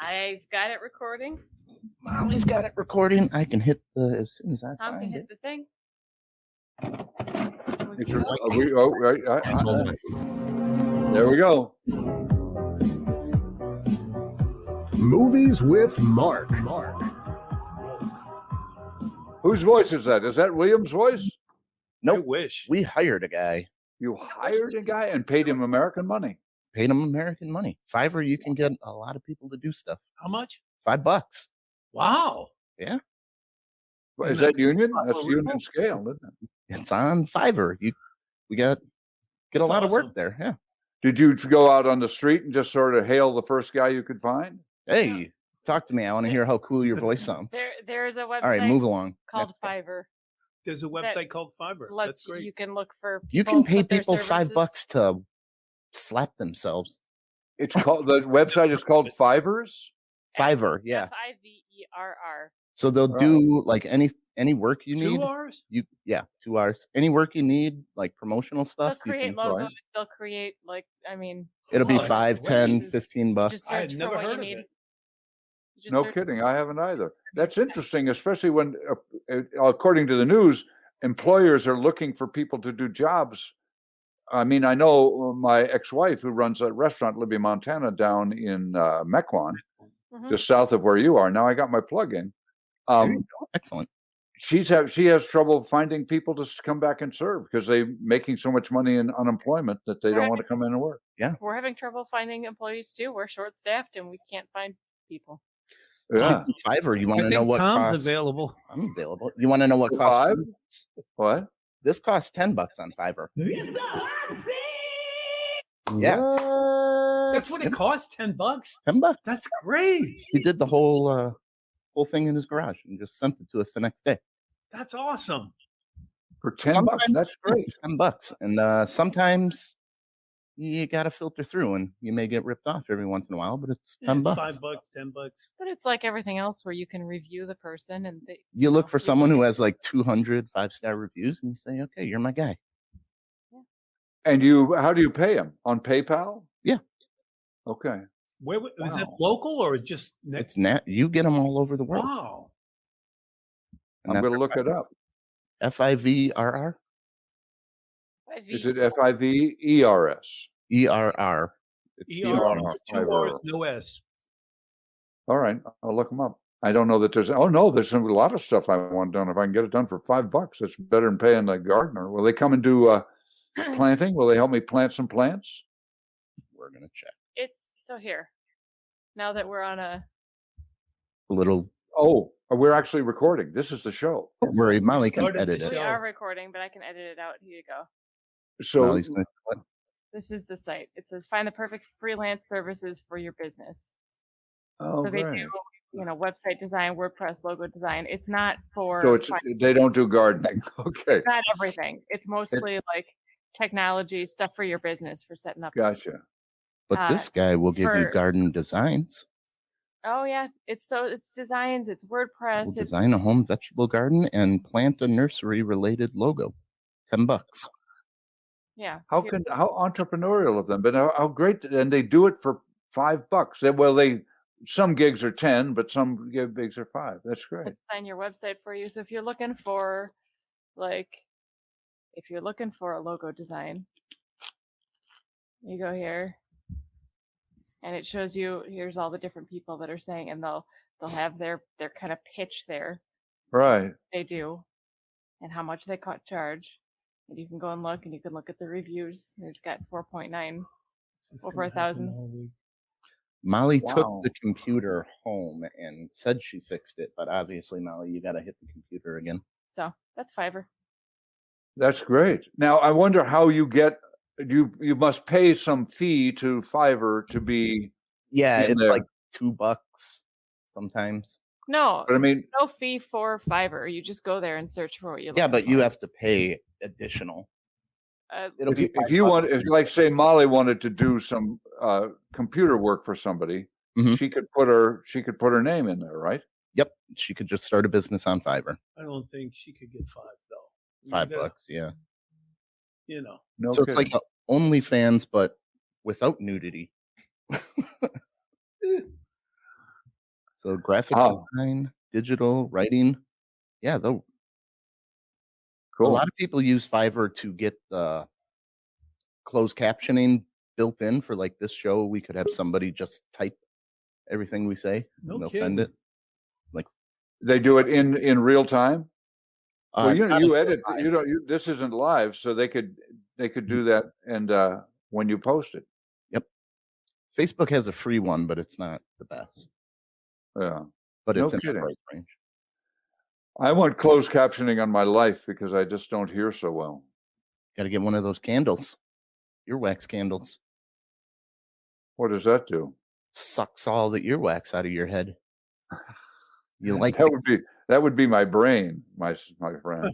I've got it recording. Molly's got it recording. I can hit the as soon as I Tom can find hit it. the thing. There we go. Movies with Mark. Whose voice is that? Is that William's voice? I Nope. wish. We hired a guy, You hired a guy and paid him American money. paid him American money. Fiverr, you can get a lot of people to do stuff. How much? $5. Wow. Is that union? That's union scale, isn't it? It's on Fiverr. We get a That's lot of awesome. work there. Yeah. Did you go out on the street and just sort of hail the first guy you could find? Hey, talk to me. I want to hear how cool your voice sounds. There's a website All right, move along. called Next guy. Fiverr. There's a website called Fiverr. That's Lets great. you can look for. You people, can pay put their people services. $5 to slap themselves. It's called the website is called Fivers. Fiverr, yeah. Fiverr. So they'll Right. do like any work you need. 2 hours? 2 hours. Any work you need, like promotional They'll stuff. you create can- logos. right. They'll create It'll be Oh, that's 5, great. 10, Just- $15. Just I had search never for what heard you of need. it. You just No search- kidding. I haven't either. That's interesting, especially when, according to the news, employers are looking for people to do jobs. I mean, I know my ex-wife who runs a restaurant, Libby, Montana, down in Mequon, Mhm. just south of where you are. Now I got my plug in. There you go. Excellent. She has trouble finding people to come back and serve because they're making so much money in unemployment that they don't want to come in and work. We're having trouble finding employees too. We're short-staffed and we can't find people. Yeah. Speaking of Fiverr, you want I to think know what Tom's costs? available. I'm available. You want to know what For costs? $5? What? This costs $10 on Fiverr. Yeah, That's what it costs, $10. $10. That's great. He did the whole thing in his garage and just sent it to us the next day. That's awesome. For $10? That's great. $10, and sometimes you got to filter through, and you may get ripped off every once in a while. But it's Yeah, $10. it's $5, $10. But it's like everything else where you can review the person and they, You look for you someone look who at- has like 200 5-star reviews, and you say, "Okay, you're my guy." And how do you pay them? On PayPal? Yeah. Okay. Is it Wow. local or just It's you get them all over the world. Wow. And I'm that's going to look it up. FIVRR Is it FIVERS? ERR. It's ER, ER. 2 R's, no S. All right. I'll look them up. I don't know that there's a lot of stuff I want done. If I can get it done for $5, it's better than paying a gardener. Will they come and do planting? Will they help me plant some plants? We're gonna check It's so here. Now that we're on a a little. Oh, we're actually recording. This is the show. Don't worry, Molly can Started edit the it. we show. are recording, but I can edit it out. Here you go. So Molly's gonna, This is the site. It says find the perfect freelance services for your business. oh, So they great. do, website design, WordPress, logo design. It's not for So they don't do gardening. Okay. not everything. It's mostly like technology stuff for your business for setting up. Gotcha. but this guy will give you for- garden designs. Oh yeah, it's designs. It's WordPress. We'll It's design a home vegetable garden and plant a nursery related logo. $10. yeah. How entrepreneurial of them, but how great, and they do it for $5. Some gigs are 10, but some gigs are 5. That's great. Design your website for you. So if you're looking for a logo design, you go here and it shows you here's all the different people that are saying, and they'll have their kind of pitch there. Right. They do and how much they charge. And you can go and look, and you can look at the reviews. It's got 4.9. Over 1,000. Molly took Wow. the computer home and said she fixed it, but obviously, Molly, you got to hit the computer again. So that's Fiverr. That's great. Now I wonder how you get. You must pay some fee to Fiverr to be. Yeah, In it's there. like $2 sometimes. No, But I mean, no fee for Fiverr. You just go there and search for what you. Yeah, but you have to pay additional. It'll if be you $5 want, if like say Molly wanted to do some computer work for somebody, Mhm. she could put her name in there, right? Yep, she could just start a business on Fiverr. I don't think she could get 5 though. You $5, gotta- yeah. No So it's like kidding. a OnlyFans, but without nudity. So graphic Oh. design, digital writing. Yeah, a Cool. lot of people use Fiverr to get the closed captioning built in for like this show. We could have somebody just type everything we say No and they'll kidding. send it. They do it in real time. Well, you not in real edit. time. This isn't live, so they could do that. And when you post it, Facebook has a free one, but it's not the best. yeah. But No it's in kidding. the price range. I want closed captioning on my life because I just don't hear so well. Got to get one of those candles, earwax candles. What does that do? Sucks all the earwax out of your head. You like That it? would be my brain, my friend.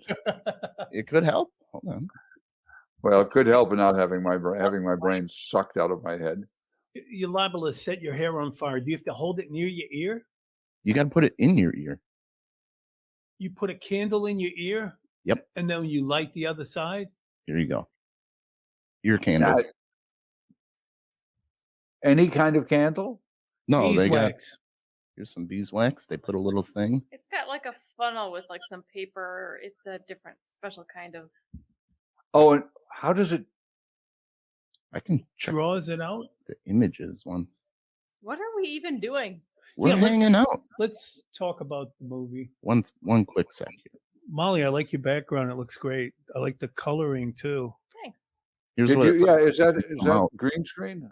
It could help. Hold on. Well, it could help in not having my brain sucked out of my head. You're liable to set your hair on fire. Do you have to hold it near your ear? You got to put it in your ear. You put a candle in your ear? Yep. And then you light the other side? Here you go. Ear candle. Now, any kind of candle? No, they got Beeswax. here's some beeswax. They put a little thing. It's got like a funnel with like some paper. It's a different special kind of. Oh, and how does it? I can check Draws it out. the images once. What are we even doing? We're Yeah, let's- hanging out. Let's talk about the movie. One quick sec here. Molly, I like your background. It looks great. I like the coloring too. Thanks. Here's Did what you, it yeah, is that come out. green screen?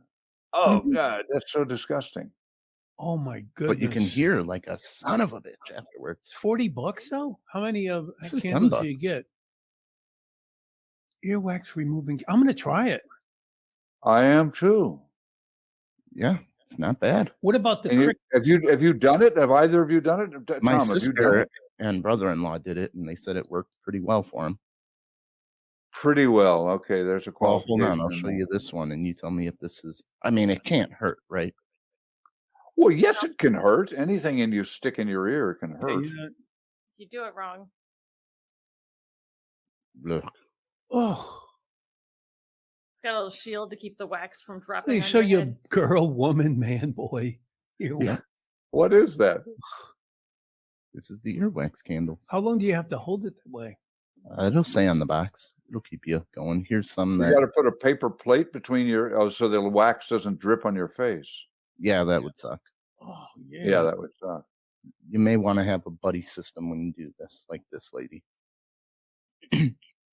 Oh Mhm. God, that's so disgusting. Oh my goodness. But you can hear like a son of a bitch It's afterwards. $40 though? How many of This is candles do you $10. get? Earwax removing. I'm gonna try it. I am too. Yeah, it's not bad. What about the And crick? have you done it? Have either of you done it? My Tom, have you done sister it? and brother-in-law did it, and they said it worked pretty well for them. Pretty well. Okay, there's a Well, qualification. hold on. I'll in show there. you this one, and you tell me if this is. I mean, it can't hurt, right? Well, yes, it can hurt. Anything you stick in your ear can Yeah, hurt. If you do it wrong. Look. oh, It's got a little shield to keep the wax from dropping. they on show your you head. girl, woman, man, boy. Yeah. What is that? This is the earwax candles. How long do you have to hold it that way? It'll say on the box. It'll keep you going. Here's some You that. got to put a paper plate between so the wax doesn't drip on your face. Yeah, that would suck. Oh Yeah, that would suck. You may want to have a buddy system when you do this, like this lady.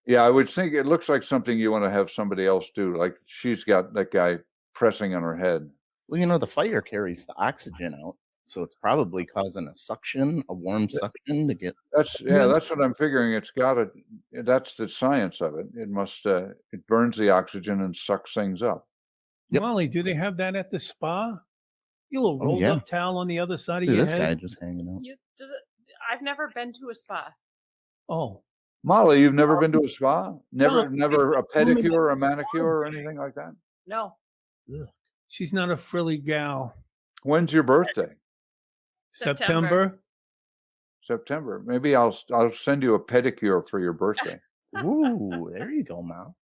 Yeah, I would think it looks like something you want to have somebody else do. Like she's got that guy pressing on her head. Well, you know, the fire carries the oxygen out, so it's probably causing a warm suction to get. That's what I'm figuring. It's got it. That's the science of it. It must. It burns the oxygen and sucks things up. Yep. Molly, do they have that at the spa? You little Oh, rolled yeah. up towel on the other side of Look at your this guy head. just hanging out. I've never been to a spa. Oh, Molly, you've never been to a spa? Never Tom, a woman pedicure, a at the spa. manicure, or anything like that? No. she's not a frilly gal. When's your birthday? September. September. Maybe I'll send you a pedicure for your birthday. Ooh, there you go, Mal.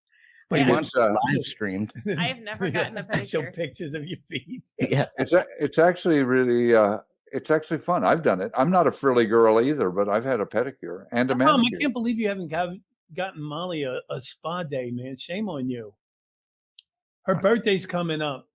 But He you- wants it's, live streamed. I have never gotten a Show pedicure. pictures of your feet. Yeah. It's actually really it's actually fun. I've done it. I'm not a frilly girl either, but I've had a pedicure and a Mom, I manicure. can't believe you haven't gotten Molly a spa day, man. Shame on you. Her birthday's coming up.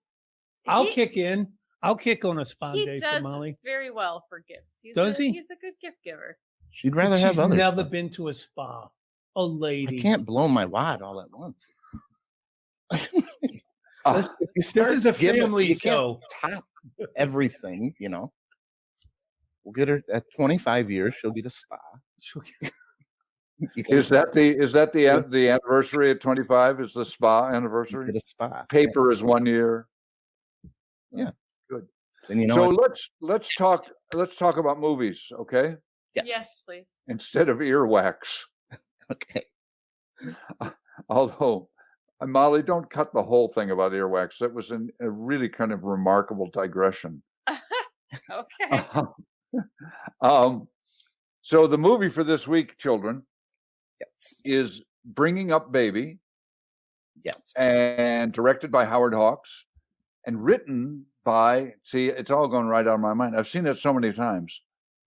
I'll He- kick in. I'll kick on a spa He day for does Molly. very well for gifts. Does he? He's a good gift giver. She'd But rather have she's other never stuff. been to a spa. A lady. I can't blow my wad all at once. Ah, If you This start is a giving- family you can't show. top everything, you know. We'll get her at 25 years. She'll get a spa. You can is that the anniversary at 25? Is the spa anniversary? get a spa? Paper is 1 year. Then you know So what? let's talk about movies, okay? Yes. please. Instead of earwax. Okay. Although, Molly, don't cut the whole thing about earwax. That was a really kind of remarkable digression. Okay. So the movie for this week, children, Yes. is Bringing Up Baby, Yes. and directed by Howard Hawks, and written by, see, it's all going right out of my mind. I've seen it so many times.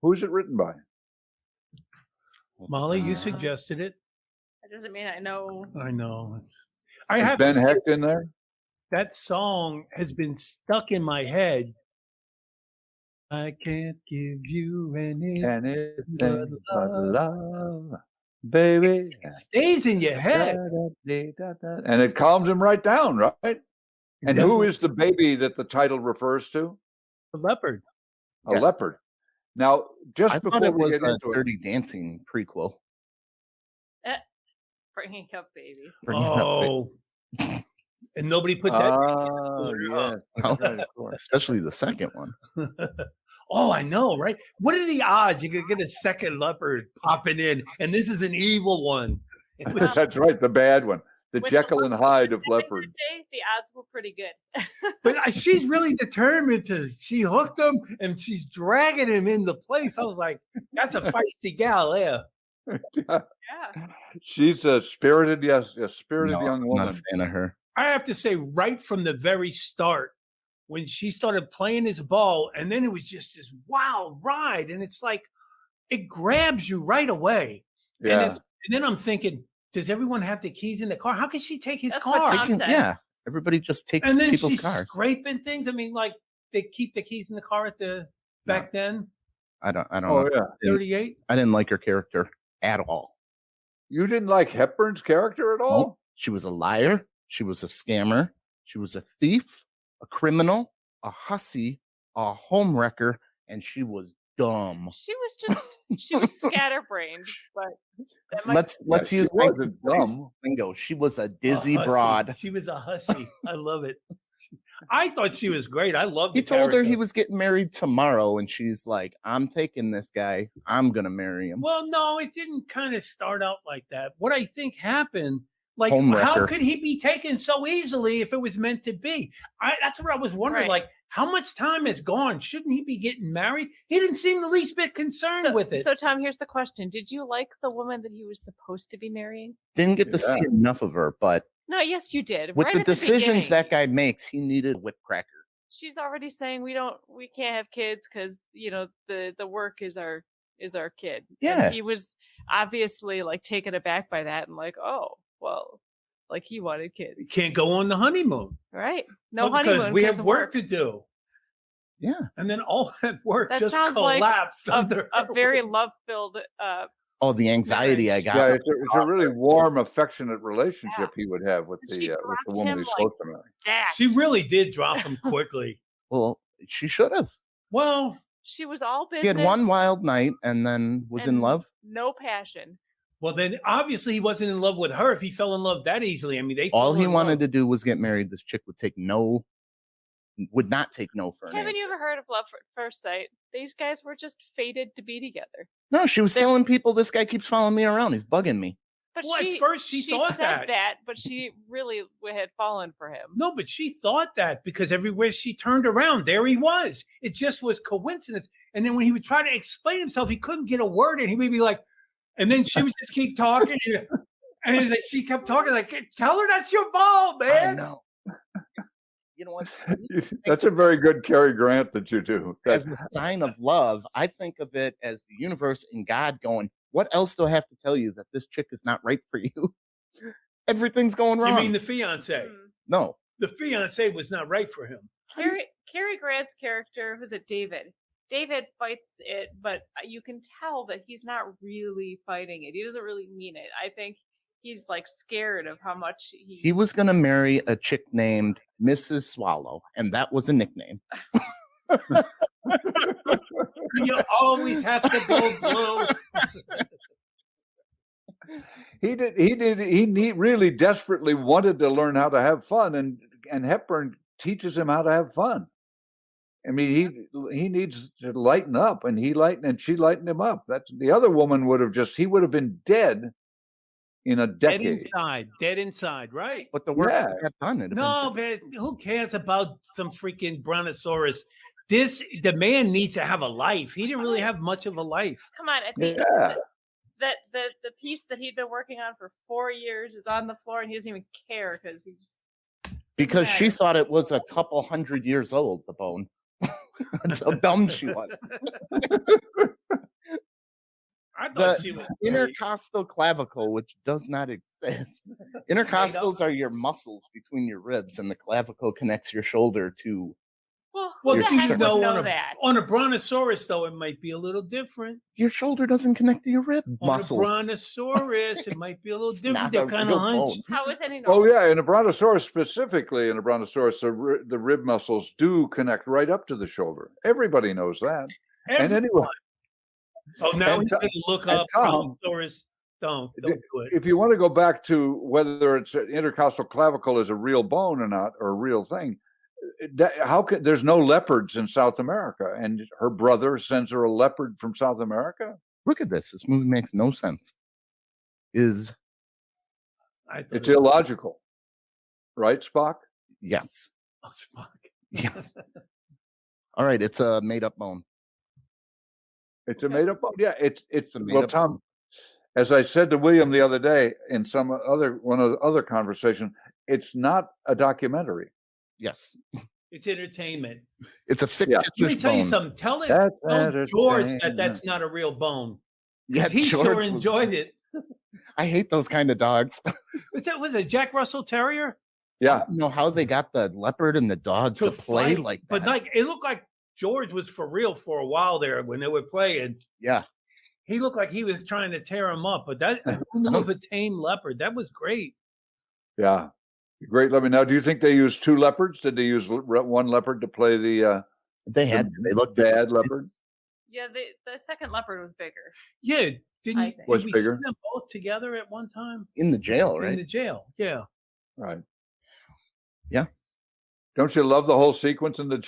Who's it written by? Molly, you Uh, suggested it. That doesn't mean I know. I know. I Is have Ben to say, Hecht in there? that song has been stuck in my head. I can't give you anything. Anything but but love. love, baby. It stays in your head. And it calms him right down, right? And who is the baby that the title refers to? The leopard? A Yes. leopard. Now, just I thought before it we was get a into it, Dirty Dancing prequel. Bringing up baby. Bringing up the- Oh. And nobody put that. yes, that's right, of course. especially the second one. Oh, I know, right? What are the odds you could get a second leopard popping in, and this is an evil one? It was- That's right, the bad one, the With Jekyll and leopard Hyde of back in the leopards. day, the odds were pretty good. but she's really determined to. She hooked him, and she's dragging him into place. I was like, "That's a feisty gal there." Yeah. She's a spirited, a spirited No, young I'm not woman. a fan of her. I have to say, right from the very start, when she started playing this ball, and then it was just this wild ride, and it's like it grabs you right away. Yeah, And then I'm thinking, does everyone have the keys in the car? How can she take his That's what car? Tom said. Yeah, everybody just takes And then people's she's cars. scraping things. I mean, like they keep the keys in the car at the back then. I don't oh know. yeah. 38. I didn't like her character at all. You didn't like Hepburn's character at all? Nope. She was a liar. She was a scammer. She was a thief, a criminal, a hussy, a homewrecker, and she was dumb. She was scatterbrained, but that might Let's she use wasn't nice dumb. lingo. She was a A dizzy hussy. broad. She was a hussy. I love it. I thought she was great. I loved. He the told her he character. was getting married tomorrow, and she's like, "I'm taking this guy. I'm gonna marry him." Well, no, it didn't kind of start out like that. What I think happened, like, Homewrecker. how could he be taken so easily if it was meant to be? That's what I was wondering. Right. Like, how much time has gone? Shouldn't he be getting married? He didn't seem the least bit concerned with it. So Tom, here's the question: did you like the woman that he was supposed to be marrying? Didn't get to see Yeah. enough of her, but No, yes, you did. with Right the at decisions beginning. that guy makes, he needed a whip cracker. She's already saying we can't have kids because the work is our kid. And Yeah. he was obviously like taken aback by that and like, oh well, like he wanted kids, We can't go on the honeymoon. right? No Well, because honeymoon we 'cause have of work to do. Yeah. And then all that work That just sounds like collapsed under a her very weight. love-filled Oh, the anxiety I Marriage. got. Yeah, it's a really warm, affectionate relationship he would have with She the dropped woman him he's like supposed to marry. that. She really did drop him quickly. Well, she should have. Well, She was all business. He had one wild night and then was in and love. No passion. well, then obviously he wasn't in love with her if he fell in love that easily. I mean, they All fell he in wanted love. to do was get married. This chick would not take no for an Haven't you answer. ever heard of love at first sight? These guys were just fated to be together. No, she was telling people this guy keeps following me around. He's bugging me. But Well, at first she thought said that. but she really had fallen for him. No, but she thought that because everywhere she turned around, there he was. It just was coincidence. And then when he would try to explain himself, he couldn't get a word in. He would be like, and then she would just keep talking. And it's like she kept talking, like, tell her that's your ball, I man. know. You know what? That's a very good Cary Grant that you do. As a sign of love, I think of it as the universe and God going, what else do I have to tell you that this chick is not right for you? Everything's going wrong. You mean the fiance? Hmm. No. The fiance was not right for him. Cary Grant's character, was it David? David fights it, but you can tell that he's not really fighting it. He doesn't really mean it. I think he's like scared of how much He was going to marry a chick named Mrs. Swallow, and that was a nickname. You always have to go blue. He really desperately wanted to learn how to have fun, and Hepburn teaches him how to have fun. I mean, he needs to lighten up, and she lightened him up. That's the other woman he would have been dead in a decade. Dead inside, right? But the work Yeah. got done. It'd have No, been- but who cares about some freaking brontosaurus? The man needs to have a life. He didn't really have much of a life. Come on, I think Yeah. that the piece that he'd been working on for 4 years is on the floor and he doesn't even care because he's because she matter. thought it was a couple hundred years old, the bone. That's how dumb she was. I thought The she was great. intercostal clavicle, which does not exist. Intercostals are your muscles between your ribs, and the clavicle connects your shoulder to. Well, Well, who Your the heck sister. would no, know on a, that? on a brontosaurus, though, it might be a little different. Your shoulder doesn't connect to your rib On muscles. a brontosaurus, it might be a little It's different. not They're a kind real of hunched. bone. How is any Oh normal? yeah, in a brontosaurus, specifically in a brontosaurus, the rib muscles do connect right up to the shoulder. Everybody knows that. And anyway, Oh, now and he's Tom- going to look and up Tom- brontosaurus. Don't do it. if you want to go back to whether it's intercostal clavicle is a real bone or not, or a real thing, how could there's no leopards in South America, and her brother sends her a leopard from South America? Look at this. This movie makes no sense. Is I thought It's it was- illogical, right, Spock? yes. Oh, Spock. Yes. All right. It's a made up bone. It's a made up bone. Yeah, it's a made well, up Tom. bone. As I said to William the other day in one of the other conversation, it's not a documentary. Yes. It's entertainment. It's a fictitious Let me tell you bone. something. Tell That's George that entertainment. that's not a real bone. Yeah, He George sure was- enjoyed it. I hate those kind of dogs. Was it Jack Russell Terrier? Yeah, I don't know how they got the leopard and the dog to play fight, like that. But like it looked like George was for real for a while there when they were playing. yeah. He looked like he was trying to tear him up. But that who knew of a tame leopard? That was great. yeah. Great leopard. Now, do you think they used two leopards? Did they use one leopard to play the They had they looked bad different. leopards? Yeah, the second leopard was bigger. Yeah. Didn't I you- think. did Was we bigger? see them both together at one time in the jail, in right? the jail? Yeah. Right. Yeah. Don't you love the whole sequence in the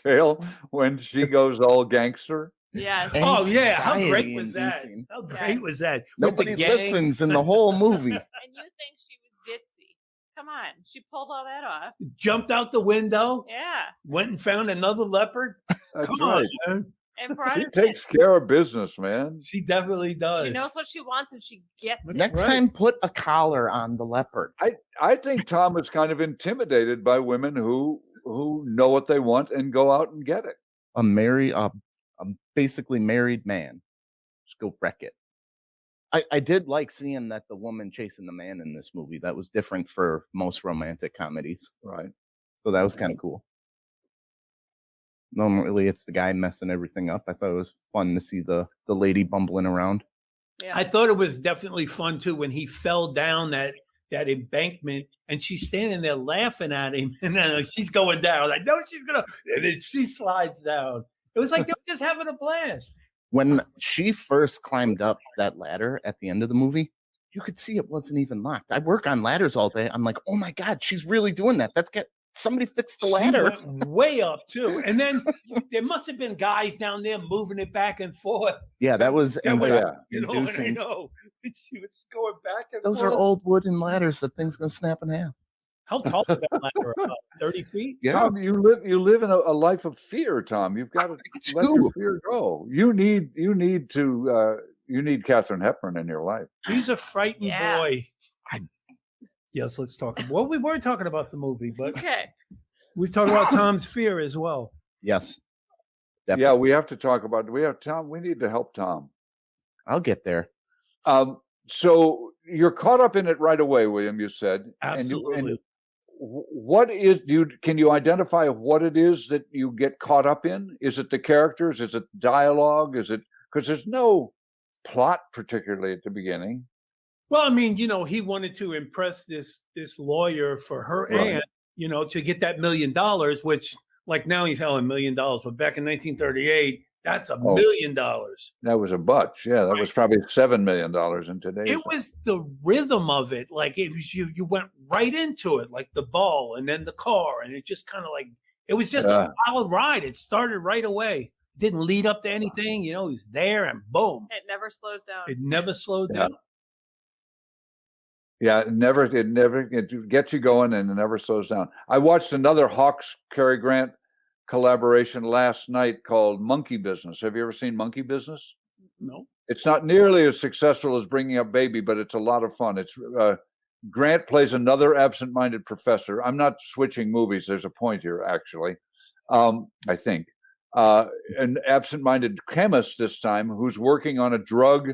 jail when she goes all gangster? Yes. And Oh yeah, how great was that? Anxiety-inducing. How great Yes. was that? With the Nobody gang. listens in the whole movie. And you think she was ditzy? Come on, she pulled all that off. Jumped out the window, Yeah, went and found another leopard. That's Come right. on, man. and brought She her takes care of business, man. She definitely does. She knows what she wants and she gets it. Next Right. time, put a collar on the leopard. I think Tom is kind of intimidated by women who know what they want and go out and get it. A basically married man. Just go wreck it. I did like seeing that the woman chasing the man in this movie. That was different for most romantic comedies. Right. So that was kind of cool. Normally it's the guy messing everything up. I thought it was fun to see the lady bumbling around. Yeah. I thought it was definitely fun too when he fell down that embankment and she's standing there laughing at him and then she's going down. I was like, no, she's gonna, and then she slides down. It was like they were just having a blast. When she first climbed up that ladder at the end of the movie, you could see it wasn't even locked. I work on ladders all day. I'm like, oh my God, she's really doing that. Somebody fixed the She ladder. went way up too. And then there must have been guys down there moving it back and forth. Yeah, that was That was- yeah. You know, and I inducing. know. She was going back and Those forth. are old wooden ladders. That thing's gonna snap in half. How tall is that ladder? About 30 feet? Yeah, Tom, you live in a life of fear, Tom. You've got to let your do. fear go. You need Katharine Hepburn in your life. He's a frightened Yeah. boy. I- Yes, let's talk. Well, we were talking about the movie, but Okay. we talked about Tom's fear as well. Yes. Yeah, Definitely. we have to talk about. We have Tom. We need to help Tom. I'll get there. So you're caught up in it right away, William. You said Absolutely. What is can you identify what it is that you get caught up in? Is it the characters? Is it dialogue? Is it because there's no plot particularly at the beginning? Well, I mean, you know, he wanted to impress this lawyer for her Right. aunt, you know, to get that $1 million, which like now he's held $1 million, but back in 1938, that's $1 Oh. million. That was a butch. Yeah, that was probably $7 million in today's. It was the rhythm of it, like it was you went right into it, like the ball and then the car, and it just kind of like it was just Yeah. a wild ride. It started right away. Didn't lead up to anything, you know. He was there and boom, It never slows down. it never slowed Yeah. down. Yeah, it gets you going and it never slows down. I watched another Hawks Cary Grant collaboration last night called Monkey Business. Have you ever seen Monkey Business? No, It's not nearly as successful as Bringing Up Baby, but it's a lot of fun. Grant plays another absent-minded professor. I'm not switching movies. There's a point here, actually. I think an absent-minded chemist this time who's working on a drug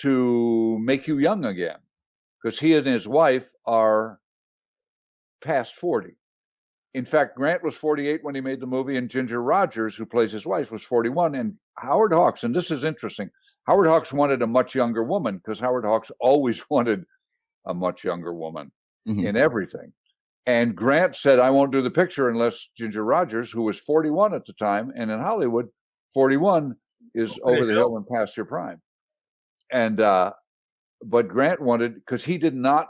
to make you young again, because he and his wife are past 40. In fact, Grant was 48 when he made the movie, and Ginger Rogers, who plays his wife, was 41. And Howard Hawks, and this is interesting, Howard Hawks wanted a much younger woman because Howard Hawks always wanted a much younger woman in everything. And Grant said, I won't do the picture unless Ginger Rogers, who was 41 at the time, and in Hollywood, 41 is over the hill and past your prime. And but Grant wanted, because he did not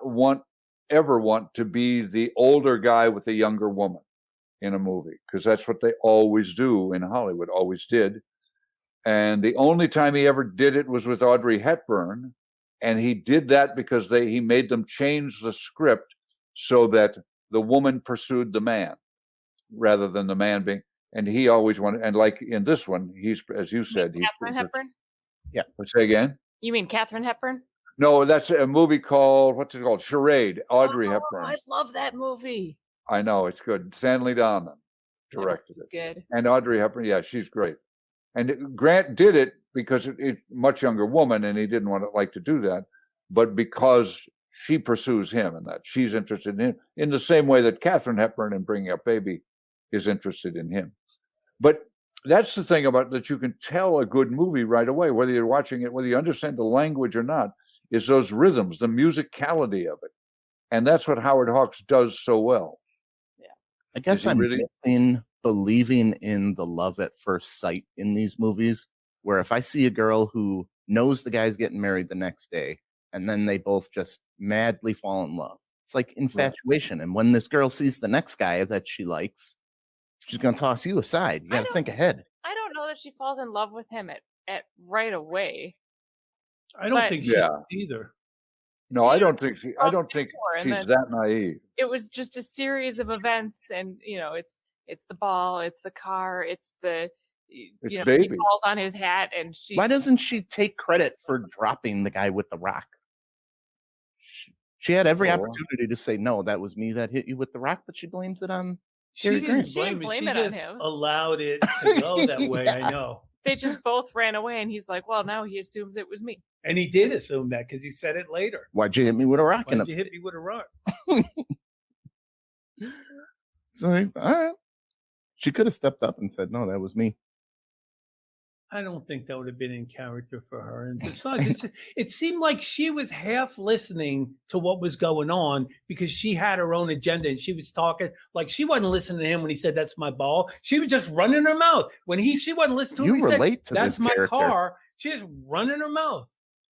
ever want to be the older guy with a younger woman in a movie, because that's what they always do in Hollywood, always did. And the only time he ever did it was with Audrey Hepburn, and he did that because he made them change the script so that the woman pursued the man rather than the man being. And he always wanted, and like in this one, he's, as you said, he's Katharine Hepburn. Yeah. Say again. You mean Katharine Hepburn? No, that's a movie called, what's it called? Charade. Audrey Hepburn. I love that movie. I know, it's good. Stanley Donen directed it. Good. And Audrey Hepburn, yeah, she's great. And Grant did it because it's much younger woman, and he didn't want to like to do that, but because she pursues him and that she's interested in him in the same way that Katharine Hepburn in Bringing Up Baby is interested in him. But that's the thing about that, you can tell a good movie right away, whether you're watching it, whether you understand the language or not, is those rhythms, the musicality of it. And that's what Howard Hawks does so well. Yeah. I guess I'm missing believing in the love at first sight in these movies, where if I see a girl who knows the guy's getting married the next day, and then they both just madly fall in love. It's like infatuation. Right. And when this girl sees the next guy that she likes, she's going to toss you aside. You got to think ahead. I don't know that she falls in love with him at right away. I don't think she either. No, I don't think she's that naive. It was just a series of events, and it's the ball, it's the car, it's the baby. He falls on his hat, and she. Why doesn't she take credit for dropping the guy with the rock? She had every opportunity to say, no, that was me that hit you with the rock, but she blames it on She didn't blame it. She just allowed it to go that way. I know. They just both ran away, and he's like, well, now he assumes it was me. And he did assume that because he said it later. Why'd you hit me with a rock? Why'd you hit me with a rock? So, all right. She could have stepped up and said, no, that was me. I don't think that would have been in character for her. And besides, it seemed like she was half listening to what was going on because she had her own agenda and she was talking like she wasn't listening to him when he said, that's my ball. She was just running her mouth. When she wasn't listening to him, he said, that's my car. She was running her mouth.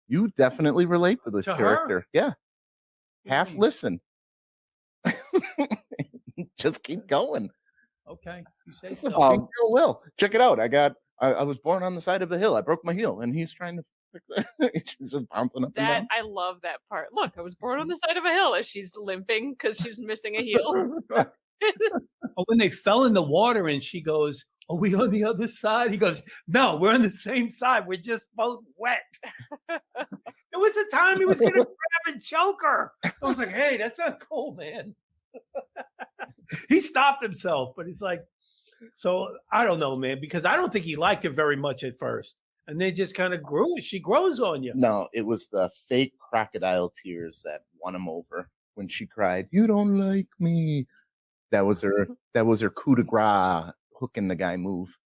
You definitely relate to this character. Her? Yeah. Half listen. Just keep going. Okay. You say so. Will. Check it out. I was born on the side of a hill. I broke my heel, and he's trying to fix it. She's just bouncing up and down. I love that part. Look, I was born on the side of a hill as she's limping because she's missing a heel. When they fell in the water and she goes, are we on the other side? He goes, no, we're on the same side. We're just both wet. There was a time he was going to grab and choke her. I was like, hey, that's not cool, man. He stopped himself, but he's like, so I don't know, man, because I don't think he liked her very much at first. And they just kind of grew. She grows on you. No, it was the fake crocodile tears that won him over when she cried, you don't like me. That was her coup de grace, hooking the guy move.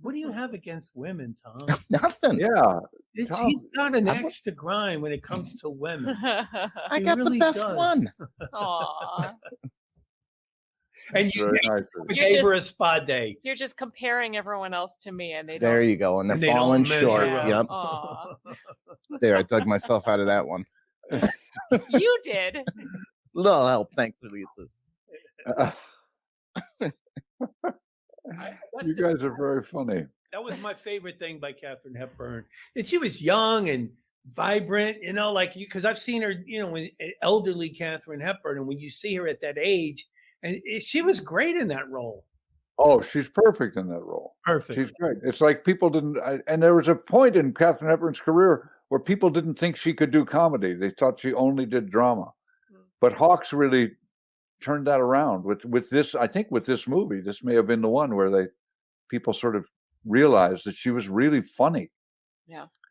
What do you have against women, Tom? Nothing. Yeah. He's got an axe to grind when it comes to women. I got really the best one. Aww. And you gave her a spa day. You're just comparing everyone else to me, and there you go, and they're falling short. Yep. There, I dug myself out of that one. You did. Little help, thanks, Elise's. You guys are very funny. That was my favorite thing by Katharine Hepburn. And she was young and vibrant, because I've seen her, when elderly Katharine Hepburn, and when you see her at that age. And she was great in that role. Oh, she's perfect in that role. Perfect. She's great. It's like people didn't, and there was a point in Katharine Hepburn's career where people didn't think she could do comedy. They thought she only did drama. But Hawks really turned that around with this. I think with this movie, this may have been the one where people sort of realized that she was really funny.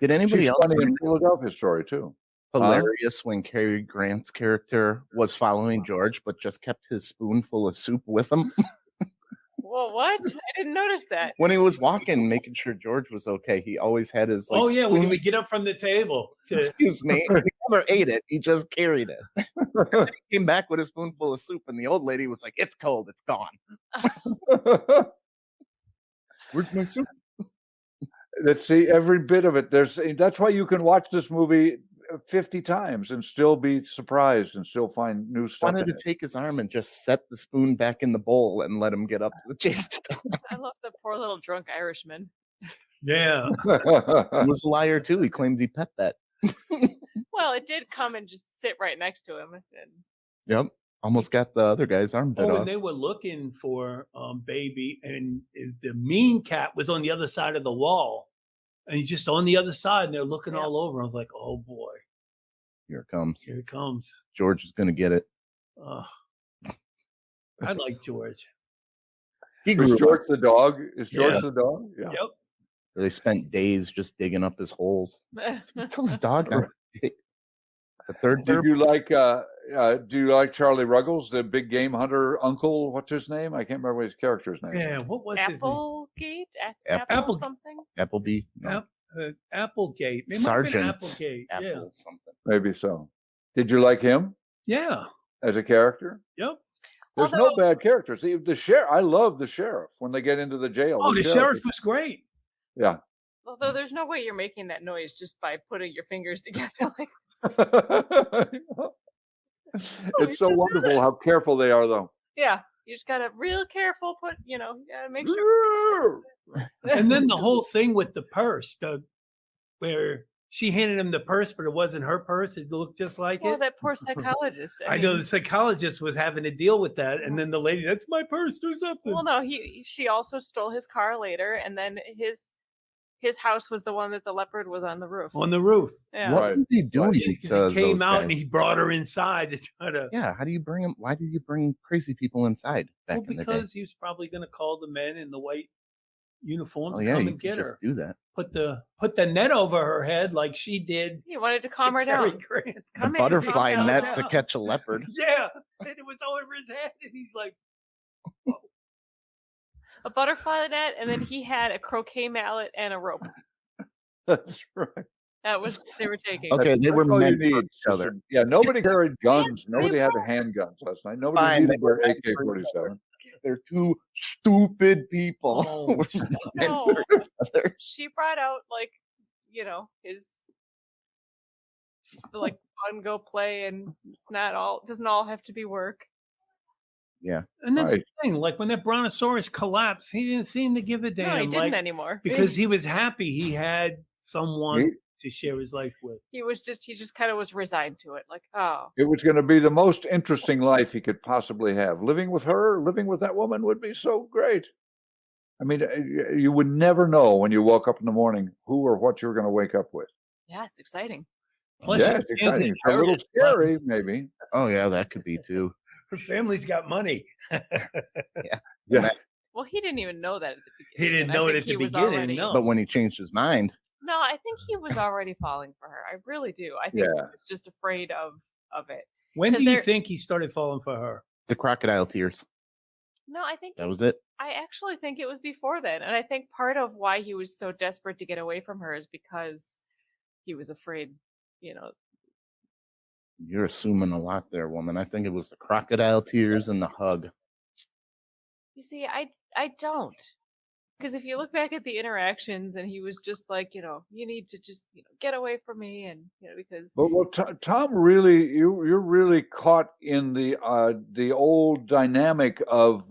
Did anybody She's else funny in find it Philadelphia Story too. hilarious when Cary Grant's character was following George, but just kept his spoonful of soup with him? Well, what? I didn't notice that. When he was walking, making sure George was okay, he always had his like, Oh yeah, when spoon. we get up from the table. Excuse me. He never ate it. He just carried it. He came back with a spoonful of soup, and the old lady was like, "It's cold. It's gone. Where's my soup?" Let's see every bit of it. That's why you can watch this movie 50 times and still be surprised and still find new stuff. Wanted to take his arm and just set the spoon back in the bowl and let him get up to the chase. I love the poor little drunk Irishman. Yeah. He was a liar too. He claimed he pet that. Well, it did come and just sit right next to him. And Yep. Almost got the other guy's arm bit Oh, off. and they were looking for Baby, and the mean cat was on the other side of the wall, and he's just on the other side, and they're looking all over. I was like, "Oh boy, Here it comes. here it comes." George is going to get it. I like George. He Is grew George up. the dog? Is George Yeah. the dog? Yeah. Yep. They spent days just digging up his holes. Tell his dog not to dig. It's a third Did derp. you like do you like Charlie Ruggles, the big game hunter uncle? What's his name? I can't remember his character's name. Yeah. What was his name? Applegate? Apple- Apple something? Applebee. No, Applegate. It might have been Sergeant Applegate. Apple Yeah. something. Maybe so. Did you like him Yeah. as a character? Yep. There's no bad characters. The sheriff. I love the sheriff when they get into the jail. Oh, the sheriff was great. Yeah. Although there's no way you're making that noise just by putting your fingers together like this. It's so wonderful how careful they are, though. Yeah, you just gotta real careful. You gotta make sure. And then the whole thing with the purse, where she handed him the purse, but it wasn't her purse. It looked just like Well, it. that poor psychologist. I know mean, the psychologist was having to deal with that, and then the lady, "That's my purse. Do something." Well, no, she also stole his car later, and then his house was the one that the leopard was on the roof. On the roof. Yeah. What Right. was he doing? He to came those out and guys? he brought her inside to try to. Yeah, how do you bring him? Why did you bring crazy people inside back Well, in the day? because he was probably going to call the men in the white uniforms Oh to yeah, come you and could get just her. do that. Put the net over her head like she did. He wanted to calm her Cary down. Grant. The Come here, butterfly calm net down. to catch a leopard. Yeah, and it was over his head, and he's like, A butterfly net, and then he had a croquet mallet and a rope. That's right. That was what they were taking. Okay, they were That's all you meant for need. each other. Yeah, nobody carried guns. they Nobody had were. handguns last night. Nobody Fine, needed they were their meant for each AK-47. They're two stupid people. Oh, We're just not meant No. for each other. She brought out his fun go play, and it's not all doesn't all have to be work. and that's Right. the thing. Like when that brontosaurus collapsed, he didn't seem to give a damn. No, he didn't like, anymore because he was happy he had someone He- to share his life with. he just kind of was resigned to it. Like, oh, It was going to be the most interesting life he could possibly have. Living with her, living with that woman would be so great. I mean, you would never know when you woke up in the morning who or what you were going to wake up with. yeah, it's exciting. Plus, Yeah, she it's can't exciting. It's a little inherit money. scary, maybe. Oh yeah, that could be too. Her family's got money. Yeah. Well, he didn't even know that at the He beginning. didn't I know it think at the he was beginning, already- no. But when he changed his mind, No, I think he was already falling for her. I really do. I think he Yeah. was just afraid of it. When 'Cause do you they're- think he started falling for her? the crocodile tears. No, I think That was it. I actually think it was before then. And I think part of why he was so desperate to get away from her is because he was afraid, You're assuming a lot there, woman. I think it was the crocodile tears and the hug. You see, I don't. Because if you look back at the interactions, and he was just like, you need to just, get away from me, and because But Tom, really, you're really caught in the old dynamic of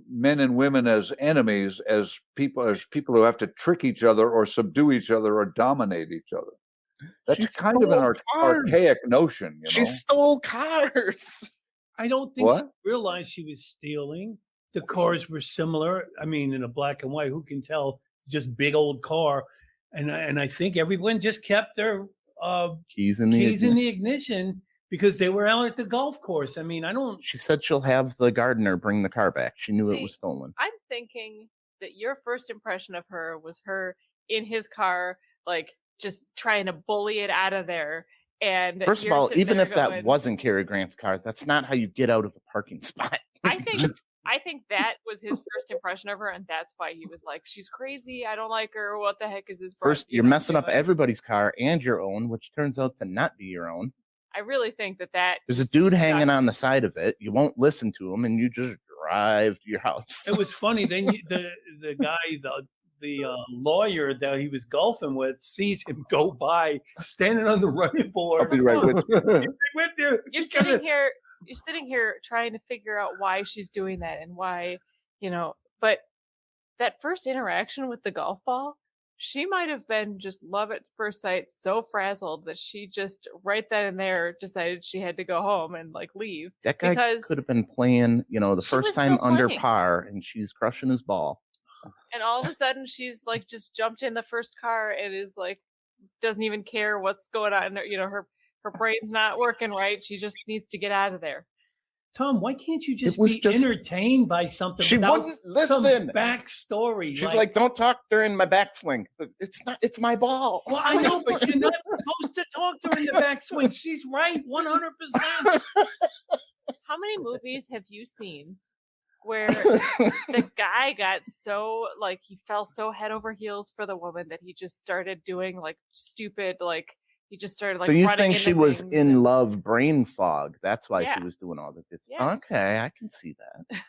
men and women as enemies, as people who have to trick each other or subdue each other or dominate each other. That's She kind of an stole cars. archaic notion, She stole cars. I don't think she What? realized she was stealing. The cars were similar. I mean, in a black and white, who can tell? It's just big old car, and I think everyone just kept their Keys in the keys in ignition. the ignition because they were out at the golf course. I mean, I don't. She said she'll have the gardener bring the car back. She knew it See, was stolen. I'm thinking that your first impression of her was her in his car, like just trying to bully it out of there. And First of you're all, sitting even there if that going, wasn't Cary Grant's car, that's not how you get out of a parking spot. I think that was his first impression of her, and that's why he was like, "She's crazy. I don't like her. What the heck is this?" First, you you're know, messing up doing?" everybody's car and your own, which turns out to not be your own. I really think that There's a just dude stuck. hanging on the side of it. You won't listen to him, and you just drive to your house. It was funny. Then the guy, the lawyer that he was golfing with, sees him go by, standing on the running board. I'll be right with you. With you. You're sitting here trying to figure out why she's doing that and why, but that first interaction with the golf ball, she might have been just love at first sight, so frazzled that she just right then and there decided she had to go home and like leave. That guy Because could have been playing, the she was first time still under playing. par, and she's crushing his ball. And all of a sudden she's like just jumped in the first car and is like doesn't even care what's going on. Her brain's not working right. She just needs to get out of there. Tom, why can't you just was be just- entertained by something She without wouldn't some listen. backstory? She's like, "Don't talk during my backswing." It's my ball. well, I know, but you're not supposed to talk during the backswing. She's right, 100%. How many movies have you seen where the guy got so like he fell so head over heels for the woman that he just started doing like stupid he just started like So you running think she into was things in and- love, brain fog? That's why Yeah. she was doing all this. Yes. Okay, I can see that.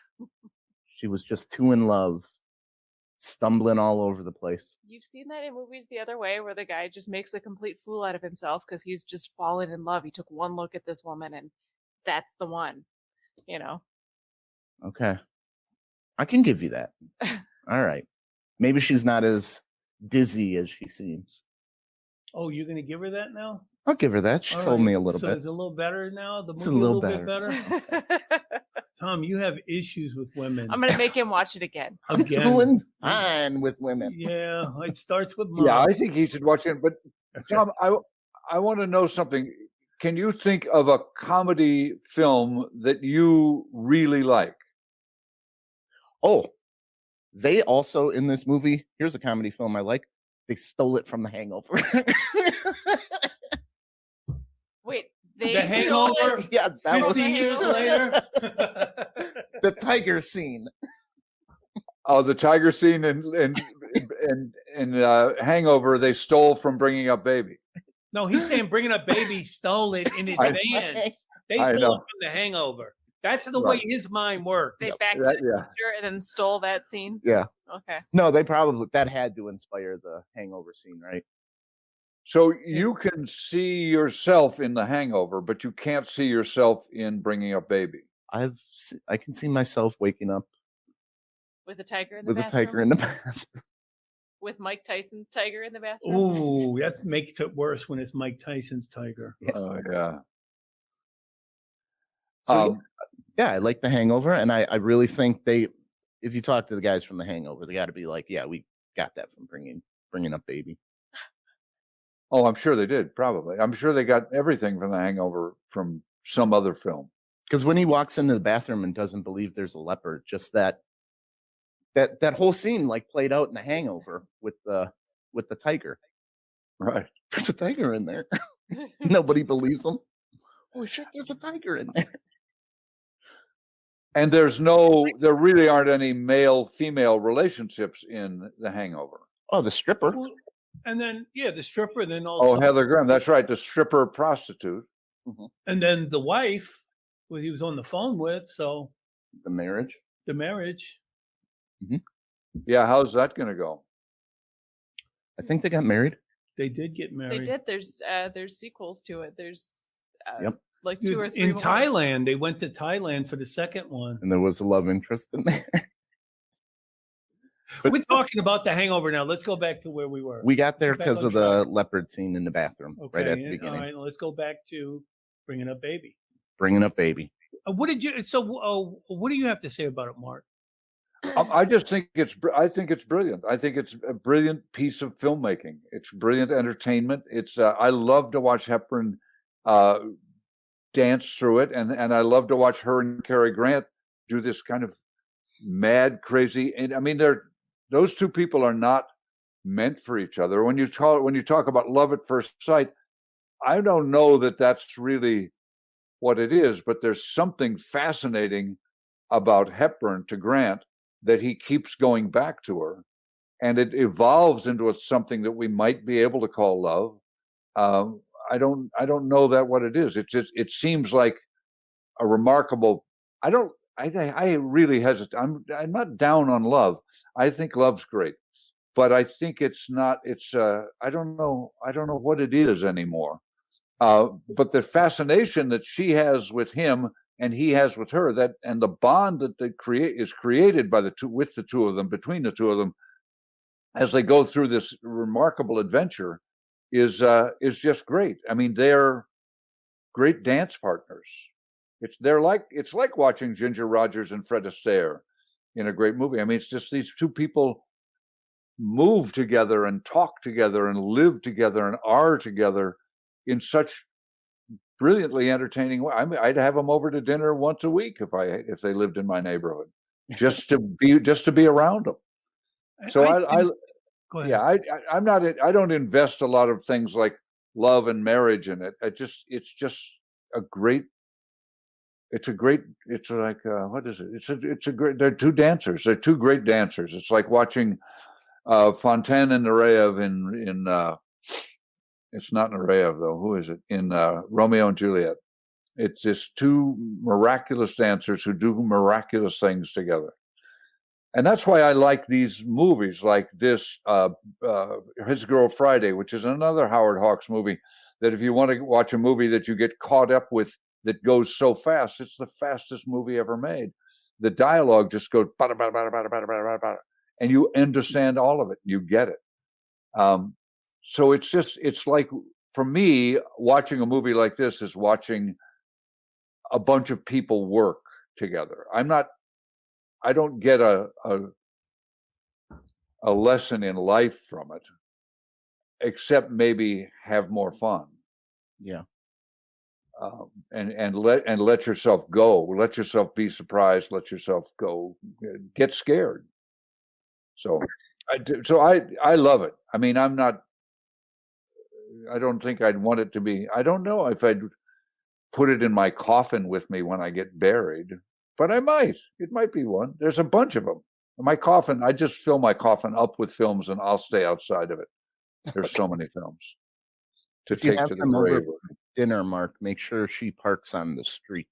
She was just too in love, stumbling all over the place. You've seen that in movies the other way where the guy just makes a complete fool out of himself because he's just fallen in love. He took one look at this woman and that's the one. Okay, I can give you that. All right, maybe she's not as dizzy as she seems. Oh, you're going to give her that now? I'll give her that. She All sold right. me a little So bit. is it a little better now? The It's a movie little bit better? Tom, you have issues with women. I'm gonna make him watch it again. I'm Again. doing fine with women. Yeah, it starts with Yeah, mom. I think he should watch it. But Tom, I want to know something. Can you think of a comedy film that you really like? Oh, they also in this movie. Here's a comedy film I like. They stole it from The Hangover. Wait, they The stole it- Hangover? Yes, that 50 was years later. the tiger scene. Oh, the tiger scene and Hangover. They stole from Bringing Up Baby. No, he's saying Bringing Up Baby stole it in advance. They I stole know. it from The Hangover. That's the Right. way his mind works. They backed to That- the yeah. future and then stole that scene. Yeah. Okay. No, they probably that had to inspire the Hangover scene, right? So you can see yourself in The Hangover, but you can't see yourself in Bringing Up Baby. I can see myself waking up With a tiger in the with a bathroom. tiger in the bathroom. With Mike Tyson's tiger in the bathroom. Ooh, that makes it worse when it's Mike Tyson's tiger. Oh yeah. So yeah, I like The Hangover, and I really think if you talk to the guys from The Hangover, they got to be like, yeah, we got that from bringing up Baby. Oh, I'm sure they did. Probably. I'm sure they got everything from The Hangover from some other film. Because when he walks into the bathroom and doesn't believe there's a leopard, just that whole scene like played out in The Hangover with the tiger. Right. There's a tiger in there. Nobody believes him. Holy shit, there's a tiger in there. And there really aren't any male-female relationships in The Hangover. Oh, the stripper. Well, and then, yeah, the stripper, then also, Oh, Heather Graham. That's right. The stripper prostitute. and then the wife, who he was on the phone with. So The marriage. the marriage. Yeah. How's that going to go? I think they got married. They did get They married. did. There's sequels to it. There's Yep. like Dude, 2 or 3 in more. Thailand, they went to Thailand for the second one. And there was a love interest in there. But We're talking about The Hangover now. Let's go back to where we were. we got there Back because on of the track. leopard scene in the bathroom right at the and- beginning. All right, let's go back to Bringing Up Baby. Bringing up Baby. What did you? So, what do you have to say about it, Mark? I just think I think it's brilliant. I think it's a brilliant piece of filmmaking. It's brilliant entertainment. I love to watch Hepburn dance through it, and I love to watch her and Cary Grant do this kind of mad, crazy. And I mean, those two people are not meant for each other. When you talk about love at first sight, I don't know that that's really what it is, but there's something fascinating about Hepburn to Grant that he keeps going back to her, and it evolves into something that we might be able to call love. I don't know that what it is. It seems like a remarkable. I really hesitate. I'm not down on love. I think love's great, but I think it's not. It's I don't know what it is anymore. But the fascination that she has with him and he has with her, that and the bond that they is created by with the two of them, between the two of them, as they go through this remarkable adventure, is just great. I mean, they're great dance partners. It's like watching Ginger Rogers and Fred Astaire in a great movie. I mean, it's just these two people move together and talk together and live together and are together in such brilliantly entertaining way. I mean, I'd have them over to dinner once a week if they lived in my neighborhood, just to be around them. So go ahead. yeah, I'm not. I don't invest a lot of things like love and marriage in it. It's just a great. It's like what is it? It's a great. They're two dancers. They're two great dancers. It's like watching Fontaine and Nureyev in it's not Nureyev though. Who is it in Romeo and Juliet? It's just two miraculous dancers who do miraculous things together. And that's why I like these movies like this, His Girl Friday, which is another Howard Hawks movie that if you want to watch a movie that you get caught up with that goes so fast, it's the fastest movie ever made. The dialogue just goes, bada, bada, bada, bada, bada, bada, bada, and you understand all of it. You get it. So it's like, for me, watching a movie like this is watching a bunch of people work together. I don't get a lesson in life from it, except maybe have more fun. Yeah. And let yourself go. Let yourself be surprised. Let yourself go. Get scared. So I love it. I mean, I don't think I'd want it to be. I don't know if I'd put it in my coffin with me when I get buried. But I might. It might be one. There's a bunch of them. My coffin, I just fill my coffin up with films and I'll stay outside of it. There's so many films to If you take have to the them over grave. for dinner, Mark, make sure she parks on the street.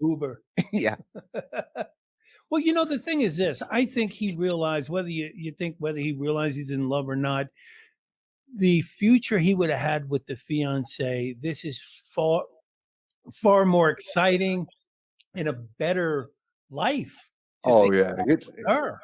Uber. Yeah. Well, you know, the thing is this. I think he realized, whether he realized he's in love or not, the future he would have had with the fiance, this is far more exciting and a better life. Oh yeah. Her.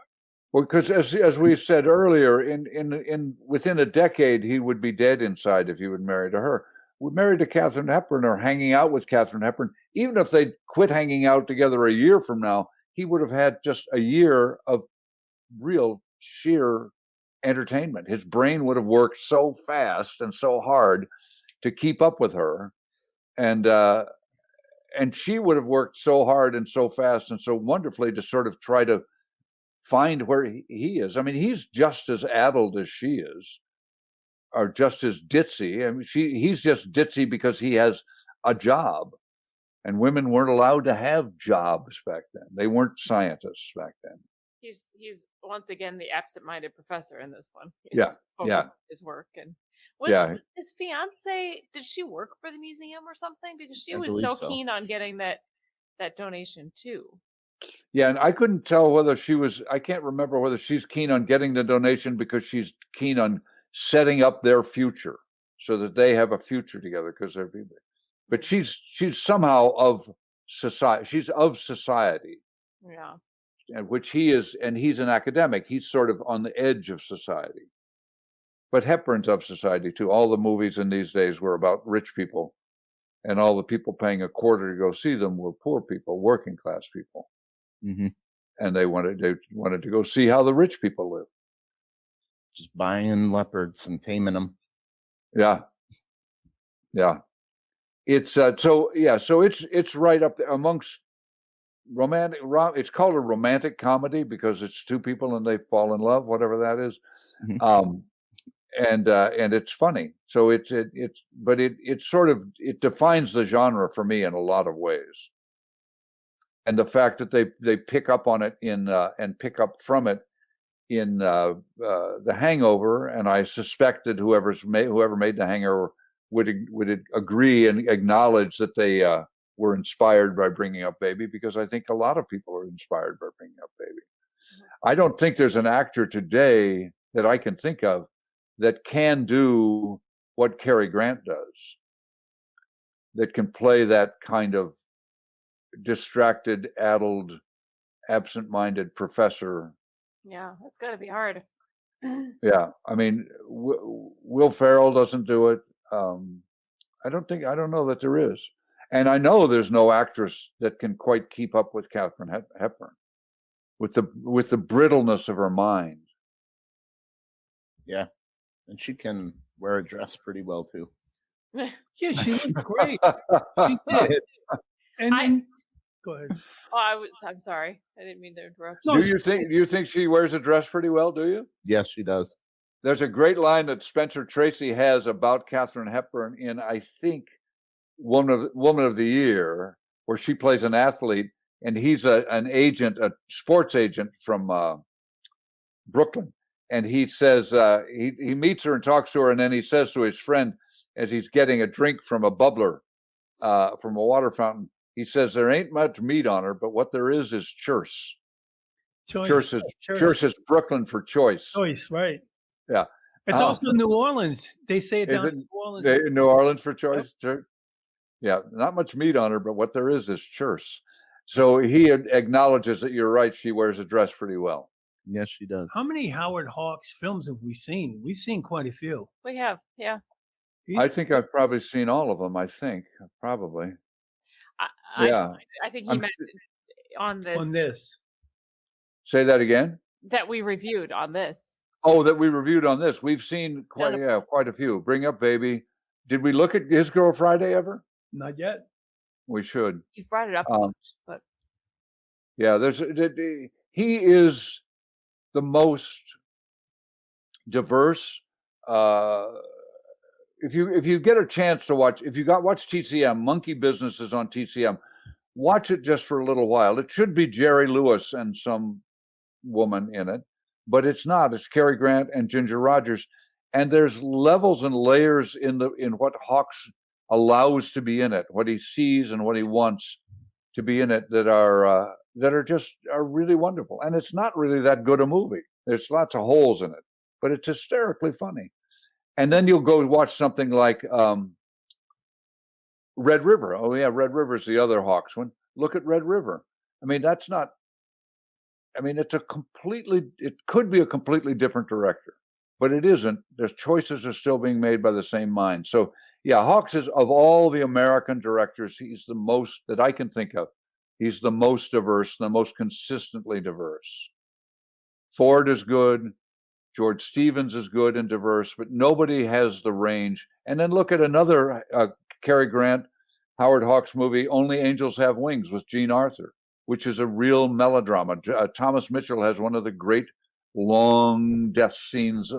Well, because as we said earlier, in within a decade he would be dead inside if he would marry to her. Would marry to Katharine Hepburn or hanging out with Katharine Hepburn, even if they quit hanging out together a year from now, he would have had just a year of real sheer entertainment. His brain would have worked so fast and so hard to keep up with her, and she would have worked so hard and so fast and so wonderfully to sort of try to find where he is. I mean, he's just as addled as she is, or just as ditzy. I mean, he's just ditzy because he has a job, and women weren't allowed to have jobs back then. They weren't scientists back then. He's once again the absent-minded professor in this one. He's Yeah, focused on his work. And his fiance, did she work for the museum or something? Because she was so keen on getting that donation too. Yeah, and I couldn't tell whether I can't remember whether she's keen on getting the donation because she's keen on setting up their future so that they have a future together, because they're people. But she's somehow of society. She's of society. Yeah. And which he is, and he's an academic. He's sort of on the edge of society. But Hepburn's of society too. All the movies in these days were about rich people, and all the people paying a quarter to go see them were poor people, working class people. Mm-hmm. And they wanted to go see how the rich people live. Just buying leopards and taming them. Yeah. it's so it's right up there amongst romantic. It's called a romantic comedy because it's two people and they fall in love, whatever that is. Mhm. And it's funny. So it sort of it defines the genre for me in a lot of ways. And the fact that they pick up on it in and pick up from it in The Hangover, and I suspect that whoever made The Hangover would agree and acknowledge that they were inspired by Bringing Up Baby, because I think a lot of people are inspired by Bringing Up Baby. I don't think there's an actor today that I can think of that can do what Cary Grant does, that can play that kind of distracted, addled, absent-minded professor. Yeah, that's got to be hard. Yeah, I mean, Will Ferrell doesn't do it. I don't know that there is, and I know there's no actress that can quite keep up with Katharine Hepburn, with the brittleness of her mind. Yeah, and she can wear a dress pretty well too. Yeah, she looked great. She did. And go ahead. I'm sorry. I didn't mean to interrupt. No, Do you think she wears a dress pretty well? Do you? Yes, she does. There's a great line that Spencer Tracy has about Katharine Hepburn in, I think, Woman of the Year, where she plays an athlete, and he's an agent, a sports agent from Brooklyn, and he says he meets her and talks to her, and then he says to his friend as he's getting a drink from a bubbler, from a water fountain, he says, "There ain't much meat on her, but what there is choice." Choice is Brooklyn for choice. Choice, right? Yeah. It's also New Orleans. They say it down in New Orleans. New Orleans for choice. Yep. Yeah, not much meat on her, but what there is choice. So he acknowledges that you're right. She wears a dress pretty well. Yes, she does. How many Howard Hawks films have we seen? We've seen quite a few. We have, yeah. I think I've probably seen all of them. I think probably. Yeah. I think he meant on this. On this. Say that again. That we reviewed on this. Oh, that we reviewed on this. We've seen quite a few. Bring Up Baby. Did we look at His Girl Friday ever? Not yet. We should. You've brought it up much, but yeah, he is the most diverse. If you get a chance to watch, watch TCM, Monkey Business is on TCM. Watch it just for a little while. It should be Jerry Lewis and some woman in it, but it's not. It's Cary Grant and Ginger Rogers, and there's levels and layers in what Hawks allows to be in it, what he sees and what he wants to be in it, that are really wonderful. And it's not really that good a movie. There's lots of holes in it, but it's hysterically funny. And then you'll go watch something like Red River. Oh yeah, Red River is the other Hawks one. Look at Red River. I mean, it could be a completely different director, but it isn't. There's choices are still being made by the same mind. So yeah, Hawks is, of all the American directors, he's the most that I can think of. He's the most diverse, the most consistently diverse. Ford is good. George Stevens is good and diverse, but nobody has the range. And then look at another Cary Grant, Howard Hawks movie, Only Angels Have Wings, with Jean Arthur, which is a real melodrama. Thomas Mitchell has one of the great long death scenes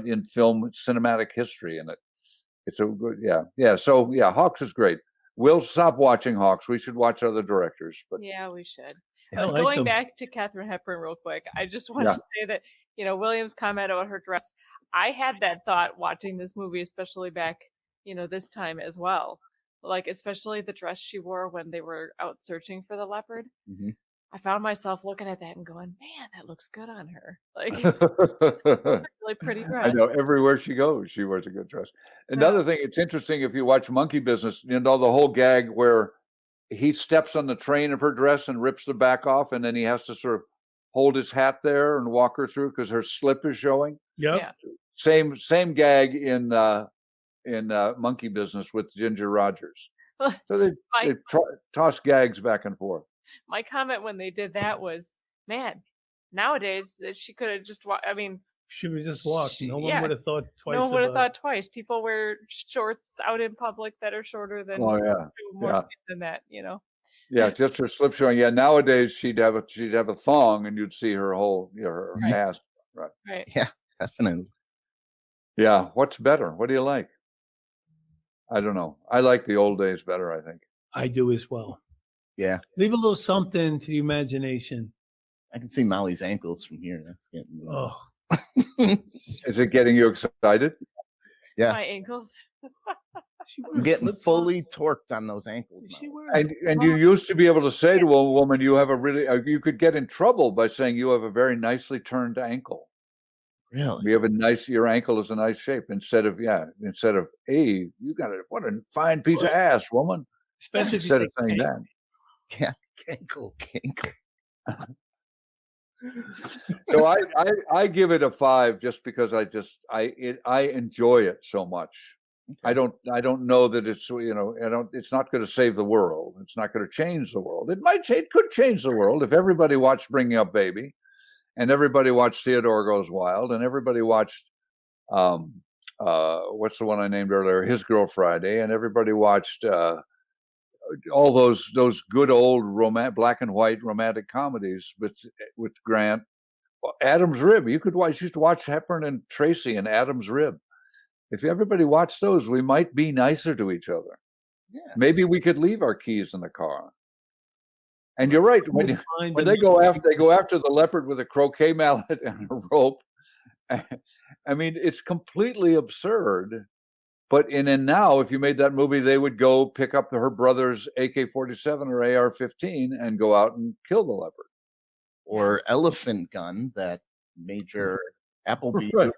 in film cinematic history in it. It's a good, yeah. So yeah, Hawks is great. We'll stop watching Hawks. We should watch other directors. But yeah, we should. Yeah, But going back to Katharine Hepburn real quick, I just want to say that, William's comment about her dress, I had that thought watching this movie, especially back, this time as well. Like, especially the dress she wore when they were out searching for the leopard. Mm-hmm. I found myself looking at that and going, man, that looks good on her. Like, really pretty dress. I know, everywhere she goes, she wears a good dress. Another thing, it's interesting if you watch Monkey Business, the whole gag where he steps on the train of her dress and rips the back off, and then he has to sort of hold his hat there and walk her through because her slip is showing. Yep. Yeah. Same gag in Monkey Business with Ginger Rogers. So they toss gags back and forth. My comment when they did that was, man, nowadays she could have just, She was just walked. No one Yeah. would have thought twice. No one would have about thought twice. People wear shorts out in public that are shorter than Oh yeah, more yeah. skin than that. Yeah, just her slip showing. Yeah, nowadays she'd have a thong, and you'd see her whole, her Right. ass. Right. Yeah, definitely. Yeah, what's better? What do you like? I don't know. I like the old days better, I think. I do as well. Yeah, Leave a little something to the imagination. I can see Molly's ankles from here. That's getting. Oh, Is it getting you excited? Yeah. My ankles. she I'm wears getting flip-flops? fully torqued on those ankles. She now. wears And you used to be able to say to a woman, you have a really, you could get in trouble by saying you have a very nicely turned ankle. Really? You have your ankle is a nice shape instead of, hey, you got what a fine piece of ass, woman. especially if you Instead say of saying that. Yeah. ankle. Ankle. So I give it a 5 just because I enjoy it so much. I don't know that it's it's not going to save the world. It's not going to change the world. It could change the world if everybody watched Bringing Up Baby, and everybody watched Theodore Goes Wild, and everybody watched what's the one I named earlier, His Girl Friday, and everybody watched all those good old black and white romantic comedies with Grant. Adam's Rib. You used to watch Hepburn and Tracy and Adam's Rib. If everybody watched those, we might be nicer to each other. Yeah. Maybe we could leave our keys in the car. And you're right. When they go after the leopard with a croquet mallet and a rope. I mean, it's completely absurd. But now, if you made that movie, they would go pick up her brother's AK-47 or AR-15 and go out and kill the leopard. Or Elephant Gun, that Major Appleby. Right.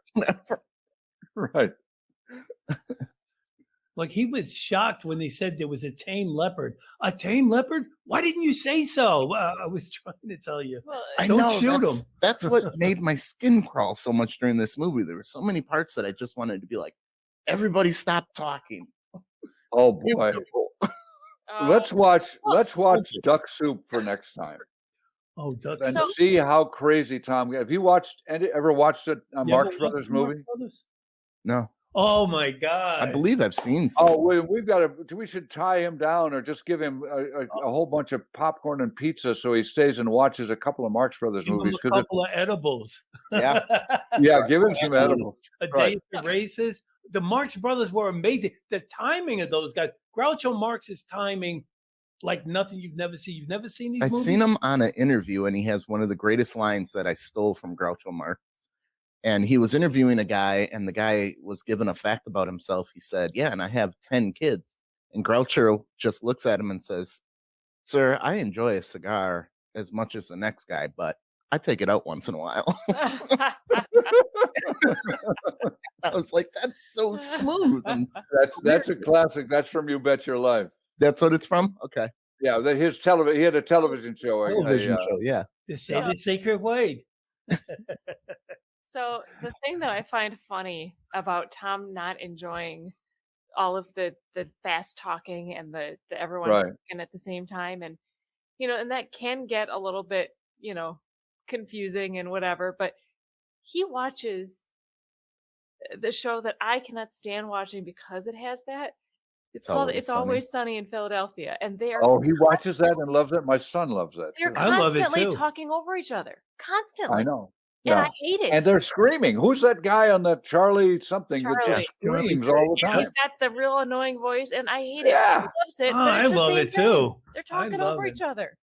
Right. Like he was shocked when they said there was a tame leopard. A tame leopard? Why didn't you say so? I was trying to tell you. Well, I Don't know, shoot that's, 'em. That's what made my skin crawl so much during this movie. There were so many parts that I just wanted to be like, everybody stop talking. Oh boy. Let's watch Duck Soup for next time. Oh, Duck And Soup. see how crazy Tom. Have you ever watched a You ever Marx watched Brothers the Marx movie? Brothers? No, Oh my God. I believe I've seen some. Oh, we should tie him down or just give him a whole bunch of popcorn and pizza so he stays and watches a couple of Marx Brothers Give him movies. a couple of edibles. Yeah. Yeah, give him some edibles. A day Right. at the races. The Marx Brothers were amazing. The timing of those guys. Groucho Marx's timing, like nothing you've never seen. You've never seen these I've movies? seen him on an interview, and he has one of the greatest lines that I stole from Groucho Marx. And he was interviewing a guy, and the guy was given a fact about himself. He said, "Yeah, and I have 10 kids." And Groucho just looks at him and says, "Sir, I enjoy a cigar as much as the next guy, but I take it out once in a while." I was like, "That's so smooth." And That's a classic. That's from You Bet Your Life. that's what it's from? Okay. Yeah, he had a television show. Television show, yeah. The Sacred Way. So the thing that I find funny about Tom not enjoying all of the fast talking and the everyone Right. talking at the same time, and and that can get a little bit confusing and whatever, but he watches the show that I cannot stand watching because it has that. It's called It's Always Sunny in Philadelphia, and they are Oh, he watches that and loves it. My son loves that. they're Too. I love it constantly too. talking over each other, constantly. I know. And Yeah. I hate it. And they're screaming. Who's that guy on the Charlie something that Charlie. just screams all the time? He's got the real annoying voice, and I hate it. Yeah. He loves it. Oh, but I it's the love same it thing. too. They're talking love over it. each other.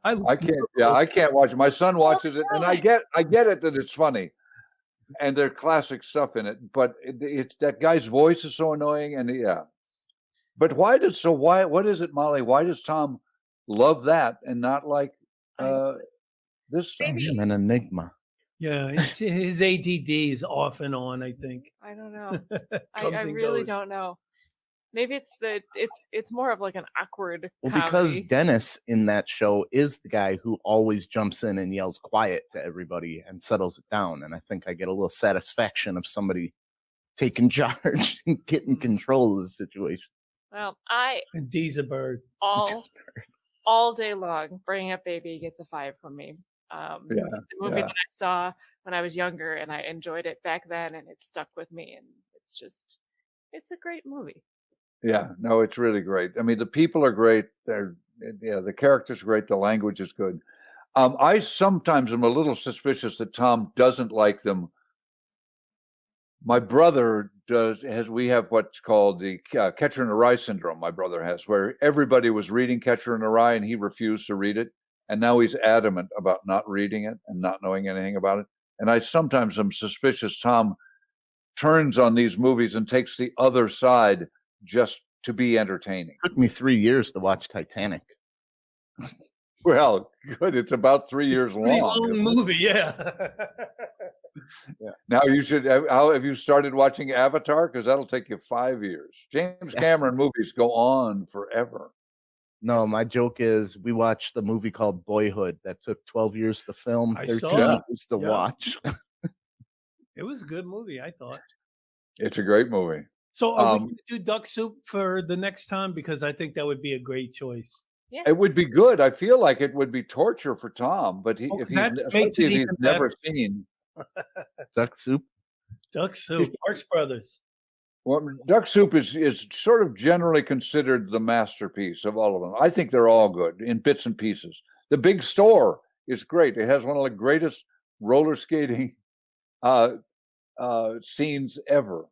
I can't. Yeah, I can't watch it. My son watches it, and I get it that it's funny, and there's classic stuff in it. But it's that guy's voice is so annoying, and yeah. But what is it, Molly? Why does Tom love that and not like this stuff? Maybe- I'm an enigma. Yeah, his ADD is off and on, I think. I don't know. I Comes and really goes. don't know. Maybe it's more of like an awkward Well, because comedy. Dennis in that show is the guy who always jumps in and yells quiet to everybody and settles it down. And I think I get a little satisfaction of somebody taking charge and getting control of the situation. Well, And D's a bird. all day long, Bringing Up Baby gets a 5 from me. It's a movie yeah. that I saw when I was younger, and I enjoyed it back then, and it stuck with me. And it's a great movie. Yeah, no, it's really great. I mean, the people are great. The characters are great. The language is good. I sometimes am a little suspicious that Tom doesn't like them. My brother we have what's called the Catcher in the Rye syndrome. My brother has, where everybody was reading Catcher in the Rye and he refused to read it. And now he's adamant about not reading it and not knowing anything about it. And I sometimes am suspicious Tom turns on these movies and takes the other side just to be entertaining. It took me 3 years to watch Titanic. Well, good. It's about 3 years Pretty long. long movie, yeah. Now you should. How have you started watching Avatar? Because that'll take you 5 years. James Cameron movies go on forever. No, my joke is we watched a movie called Boyhood that took 12 years to film, I 13 saw that. years to Yeah. watch. It was a good movie, I thought. It's a great movie. So are we Um, going to do Duck Soup for the next time? Because I think that would be a great choice. It would be good. I feel like it would be torture for Tom, but Oh, if that he's, makes especially it if he's even never better. seen. Duck Soup. Duck Soup, Marx Brothers. Well, Duck Soup is sort of generally considered the masterpiece of all of them. I think they're all good in bits and pieces. The Big Store is great. It has one of the greatest roller skating scenes ever.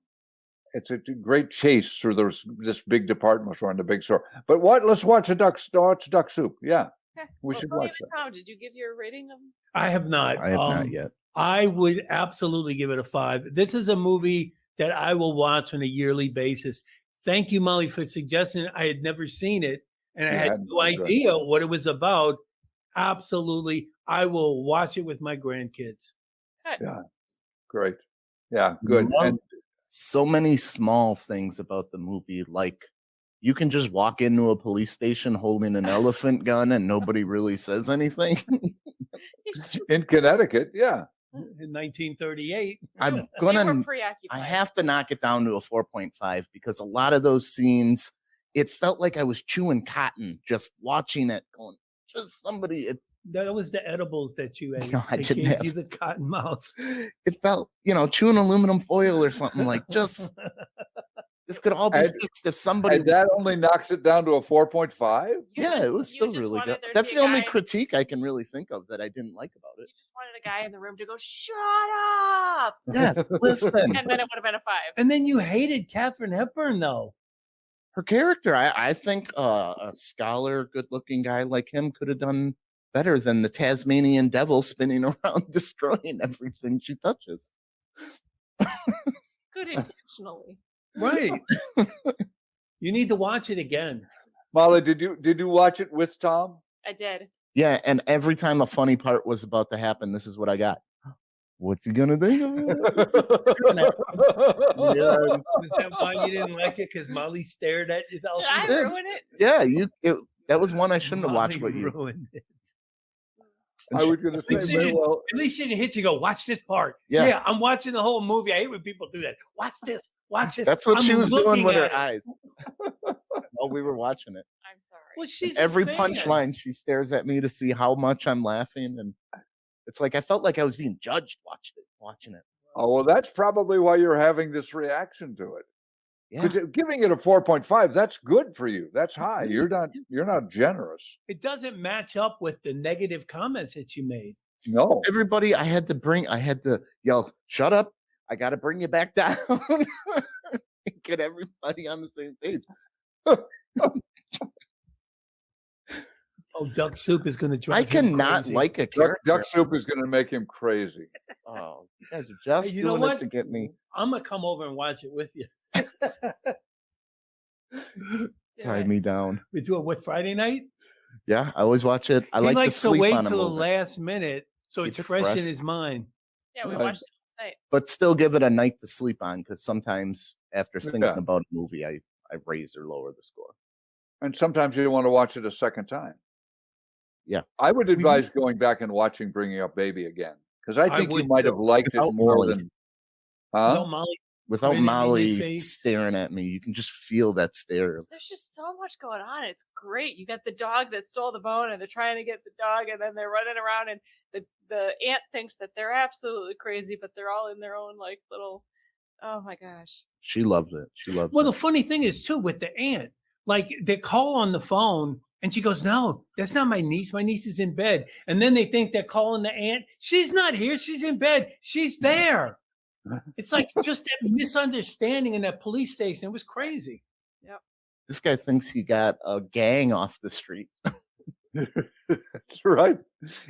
It's a great chase through this big department store in the Big Store. But let's watch Duck Soup. Yeah, we should watch that. Tom, did you give your rating of? I have not. I have not yet. I would absolutely give it a 5. This is a movie that I will watch on a yearly basis. Thank you, Molly, for suggesting it. I had never seen it, and I Yeah, I had had no no idea. idea what it was about. Absolutely. I will watch it with my grandkids. Great. Yeah, good. Love And so many small things about the movie, like you can just walk into a police station holding an elephant gun and nobody really says anything. in Connecticut, yeah. In 1938. I'm They gonna were I preoccupied. have to knock it down to a 4.5 because a lot of those scenes, it felt like I was chewing cotton just watching it, going, just somebody. That was the edibles that you ate. No, I They didn't gave have- you the cotton mouth. It felt, chewing aluminum foil or something like just this could all be And- fixed if somebody. And that only knocks it down to a 4.5. Yeah, it was still really good. That's the only critique I can really think of that I didn't like about You it. just wanted a guy in the room to go, "Shut up," Yes, listen. and then it would have been a 5. And then you hated Katharine Hepburn, though. Her character, I think a scholar, good-looking guy like him could have done better than the Tasmanian devil spinning around, destroying everything she touches. Good intentionally. Right. You need to watch it again. Molly, did you watch it with Tom? I did. Yeah, and every time a funny part was about to happen, this is what I got. What's he gonna think of it? Yeah, Was that why you didn't like it? Because Molly stared at you. Did I did. ruin it? yeah, that was one I shouldn't have watched with you. Ruined it. I was going to least say, you didn't- well, At least you didn't hit you. Go watch this part. Yeah. Yeah, I'm watching the whole movie. I hate when people do that. Watch this. Watch this. That's what I'm she was doing looking with her at it. eyes while we were watching it. I'm sorry. Well, she's a Every fan. punchline, she stares at me to see how much I'm laughing, and it's like I felt like I was being judged watching it. oh, well, that's probably why you're having this reaction to it. Yeah, Because giving it a 4.5, that's good for you. That's high. You're not generous. It doesn't match up with the negative comments that you made. No. everybody, I had to yell, "Shut up! I got to bring you back down." Get everybody on the same page. Oh, Duck Soup is going to drive I him cannot crazy. like a Duck, character. Duck Soup is going to make him crazy. Oh, you guys are just Hey, you know doing it what? to get me. I'm going to come over and watch it with you. Do Tie it. me down. We do it with Friday night. Yeah, I always watch it. I He like to likes to sleep wait on a till the movie, last minute so it's Keep it fresh fresh. in his mind. Yeah, we Right. watched it last night. but still give it a night to sleep on because sometimes after thinking Yeah. about a movie, I raise or lower the score. And sometimes you want to watch it a second time. Yeah. I would advise going back and watching Bringing Up Baby again. Because I think you would might too. have liked it Without more Molly. than. Huh? No, Molly. Without Right in your Molly face. staring at me, you can just feel that stare. There's just so much going on. It's great. You got the dog that stole the bone, and they're trying to get the dog, and then they're running around, and the aunt thinks that they're absolutely crazy, but they're all in their own like little. Oh my gosh. She loves it. She loves Well, it. the funny thing is too with the aunt, like they call on the phone and she goes, "No, that's not my niece. My niece is in bed." And then they think they're calling the aunt. She's not here. She's in bed. She's there. It's like just that misunderstanding in that police station. It was crazy. This guy thinks he got a gang off the street. That's right.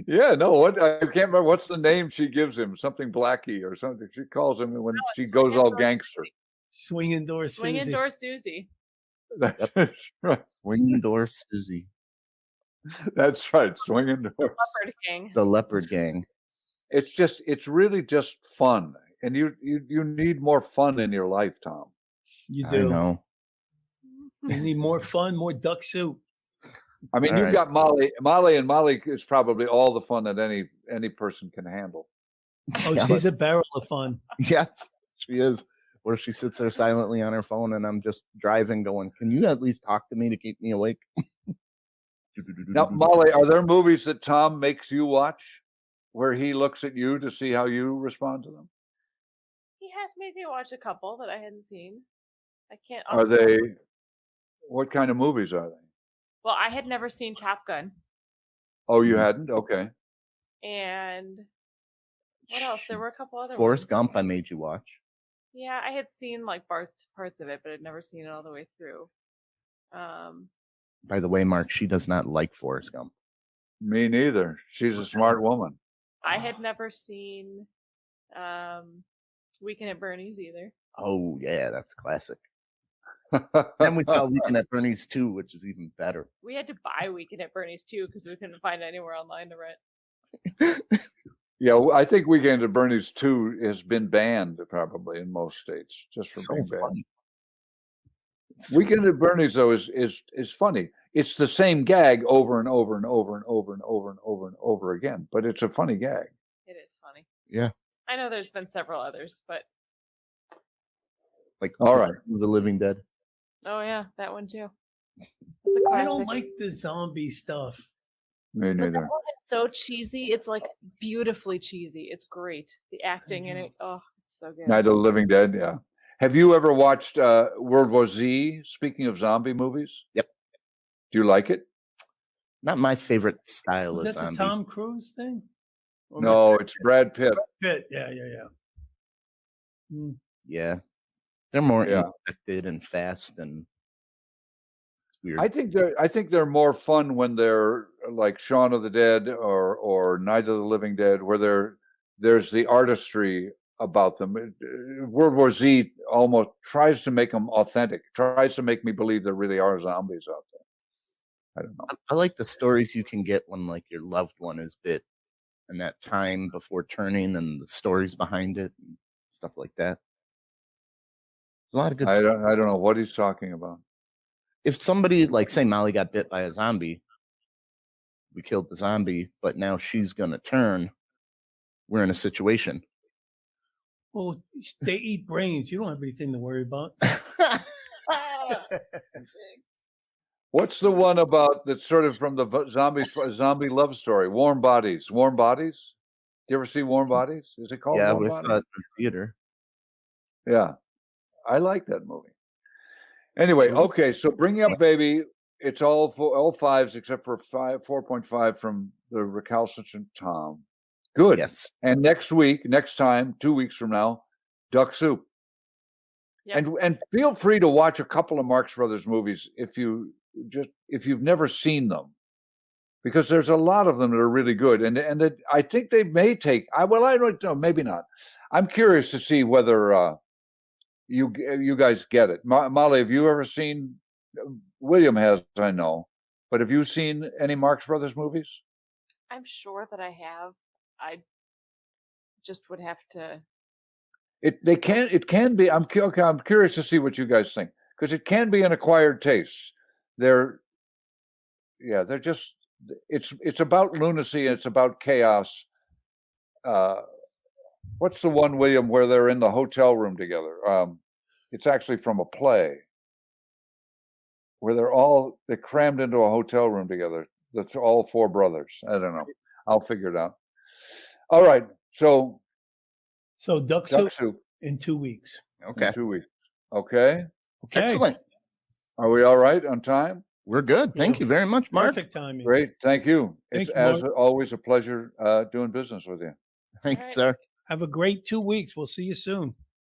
Yeah, no, what I can't remember what's the name she gives him, something Blackie or something. She calls him when she goes all gangster. Swinging door, Swinging Susie. door Susie. That's right. Swinging door Susie. That's right. Swinging doors. Leopard King. The leopard gang. It's really just fun. And you need more fun in your life, Tom. You I do. know. You need more fun, more duck soup. I mean, All you've right. got Molly. Molly is probably all the fun that any person can handle. Oh, Yeah. she's a barrel of fun. Yes, she is. Where she sits there silently on her phone, and I'm just driving, going, "Can you at least talk to me to keep me awake?" Now, Molly, are there movies that Tom makes you watch where he looks at you to see how you respond to them? He has made me watch a couple that I hadn't seen. I can't. Are they? What kind of movies are they? Well, I had never seen Top Gun, Oh, you hadn't? Okay. and what else? There were a couple other Forrest ones. Gump, I made you watch. Yeah, I had seen like parts of it, but I'd never seen it all the way through. By the way, Mark, she does not like Forrest Gump. Me neither. She's a smart woman. I had never seen Weekend at Bernie's either. Oh yeah, that's classic. Then we saw Weekend at Bernie's 2, which is even better. We had to buy Weekend at Bernie's too because we couldn't find it anywhere online to rent. Yeah, I think Weekend at Bernie's 2 has been banned probably in most states just for So being bad. funny. Weekend at Bernie's though is funny. It's the same gag over and over and over and over and over and over and over again, but it's a funny gag. It is funny. Yeah. I know there's been several others, but Like All right. The Living Dead. oh yeah, that one too. It's a classic. I don't like the zombie stuff. Me But that neither. one is so cheesy. It's like beautifully cheesy. It's great. The acting in it. Oh, it's so good. Night of the Living Dead, yeah. Have you ever watched World War Z, speaking of zombie movies? Yep. Do you like it? Not my favorite style Is of that the zombie. Tom Cruise thing? Or No, it's Brad Pitt. Pitt. Yeah. Mm. Yeah. They're more Yeah. infected and fast and weird. I think they're more fun when they're like Shaun of the Dead or Night of the Living Dead, where there's the artistry about them. World War Z almost tries to make them authentic, tries to make me believe there really are zombies out there. I don't know. I like the stories you can get when like your loved one is bit and that time before turning and the stories behind it and stuff like that. There's a lot of good I stuff. don't know what he's talking about. If somebody like say Molly got bit by a zombie, we killed the zombie, but now she's gonna turn, we're in a situation. Well, they eat brains. You don't have anything to worry about. What's the one about that's sort of from the zombie love story? Warm Bodies. Warm Bodies? Do you ever see Warm Bodies? Is it called Yeah, Warm we Bodies? saw it in the theater. Yeah, I like that movie. Anyway, okay, so Bringing Up Baby, it's all fives except for 4.5 from the recalcitrant Tom. Good. Yes. And next time, 2 weeks from now, Duck Soup. Yep. And feel free to watch a couple of Marx Brothers movies if you've never seen them, because there's a lot of them that are really good. And I think they may take. I don't know, maybe not. I'm curious to see whether you guys get it. Molly, have you ever seen? William has, I know, but have you seen any Marx Brothers movies? I'm sure that I have. I just would have to. It can be. I'm curious to see what you guys think, because it can be an acquired taste. They're just. It's about lunacy and it's about chaos. What's the one, William, where they're in the hotel room together? It's actually from a play where they're crammed into a hotel room together. That's all four brothers. I don't know. I'll figure it out. All right. So So duck duck soup soup in 2 weeks. Okay. in 2 weeks. Okay. Okay. Excellent. Are we all right on time? We're good. Thank you very much, Mark. Perfect timing. Great. Thank you. Thank It's you, as Mark. always a pleasure doing business with you. Thank you, Alright. sir. Have a great 2 weeks. We'll see you soon.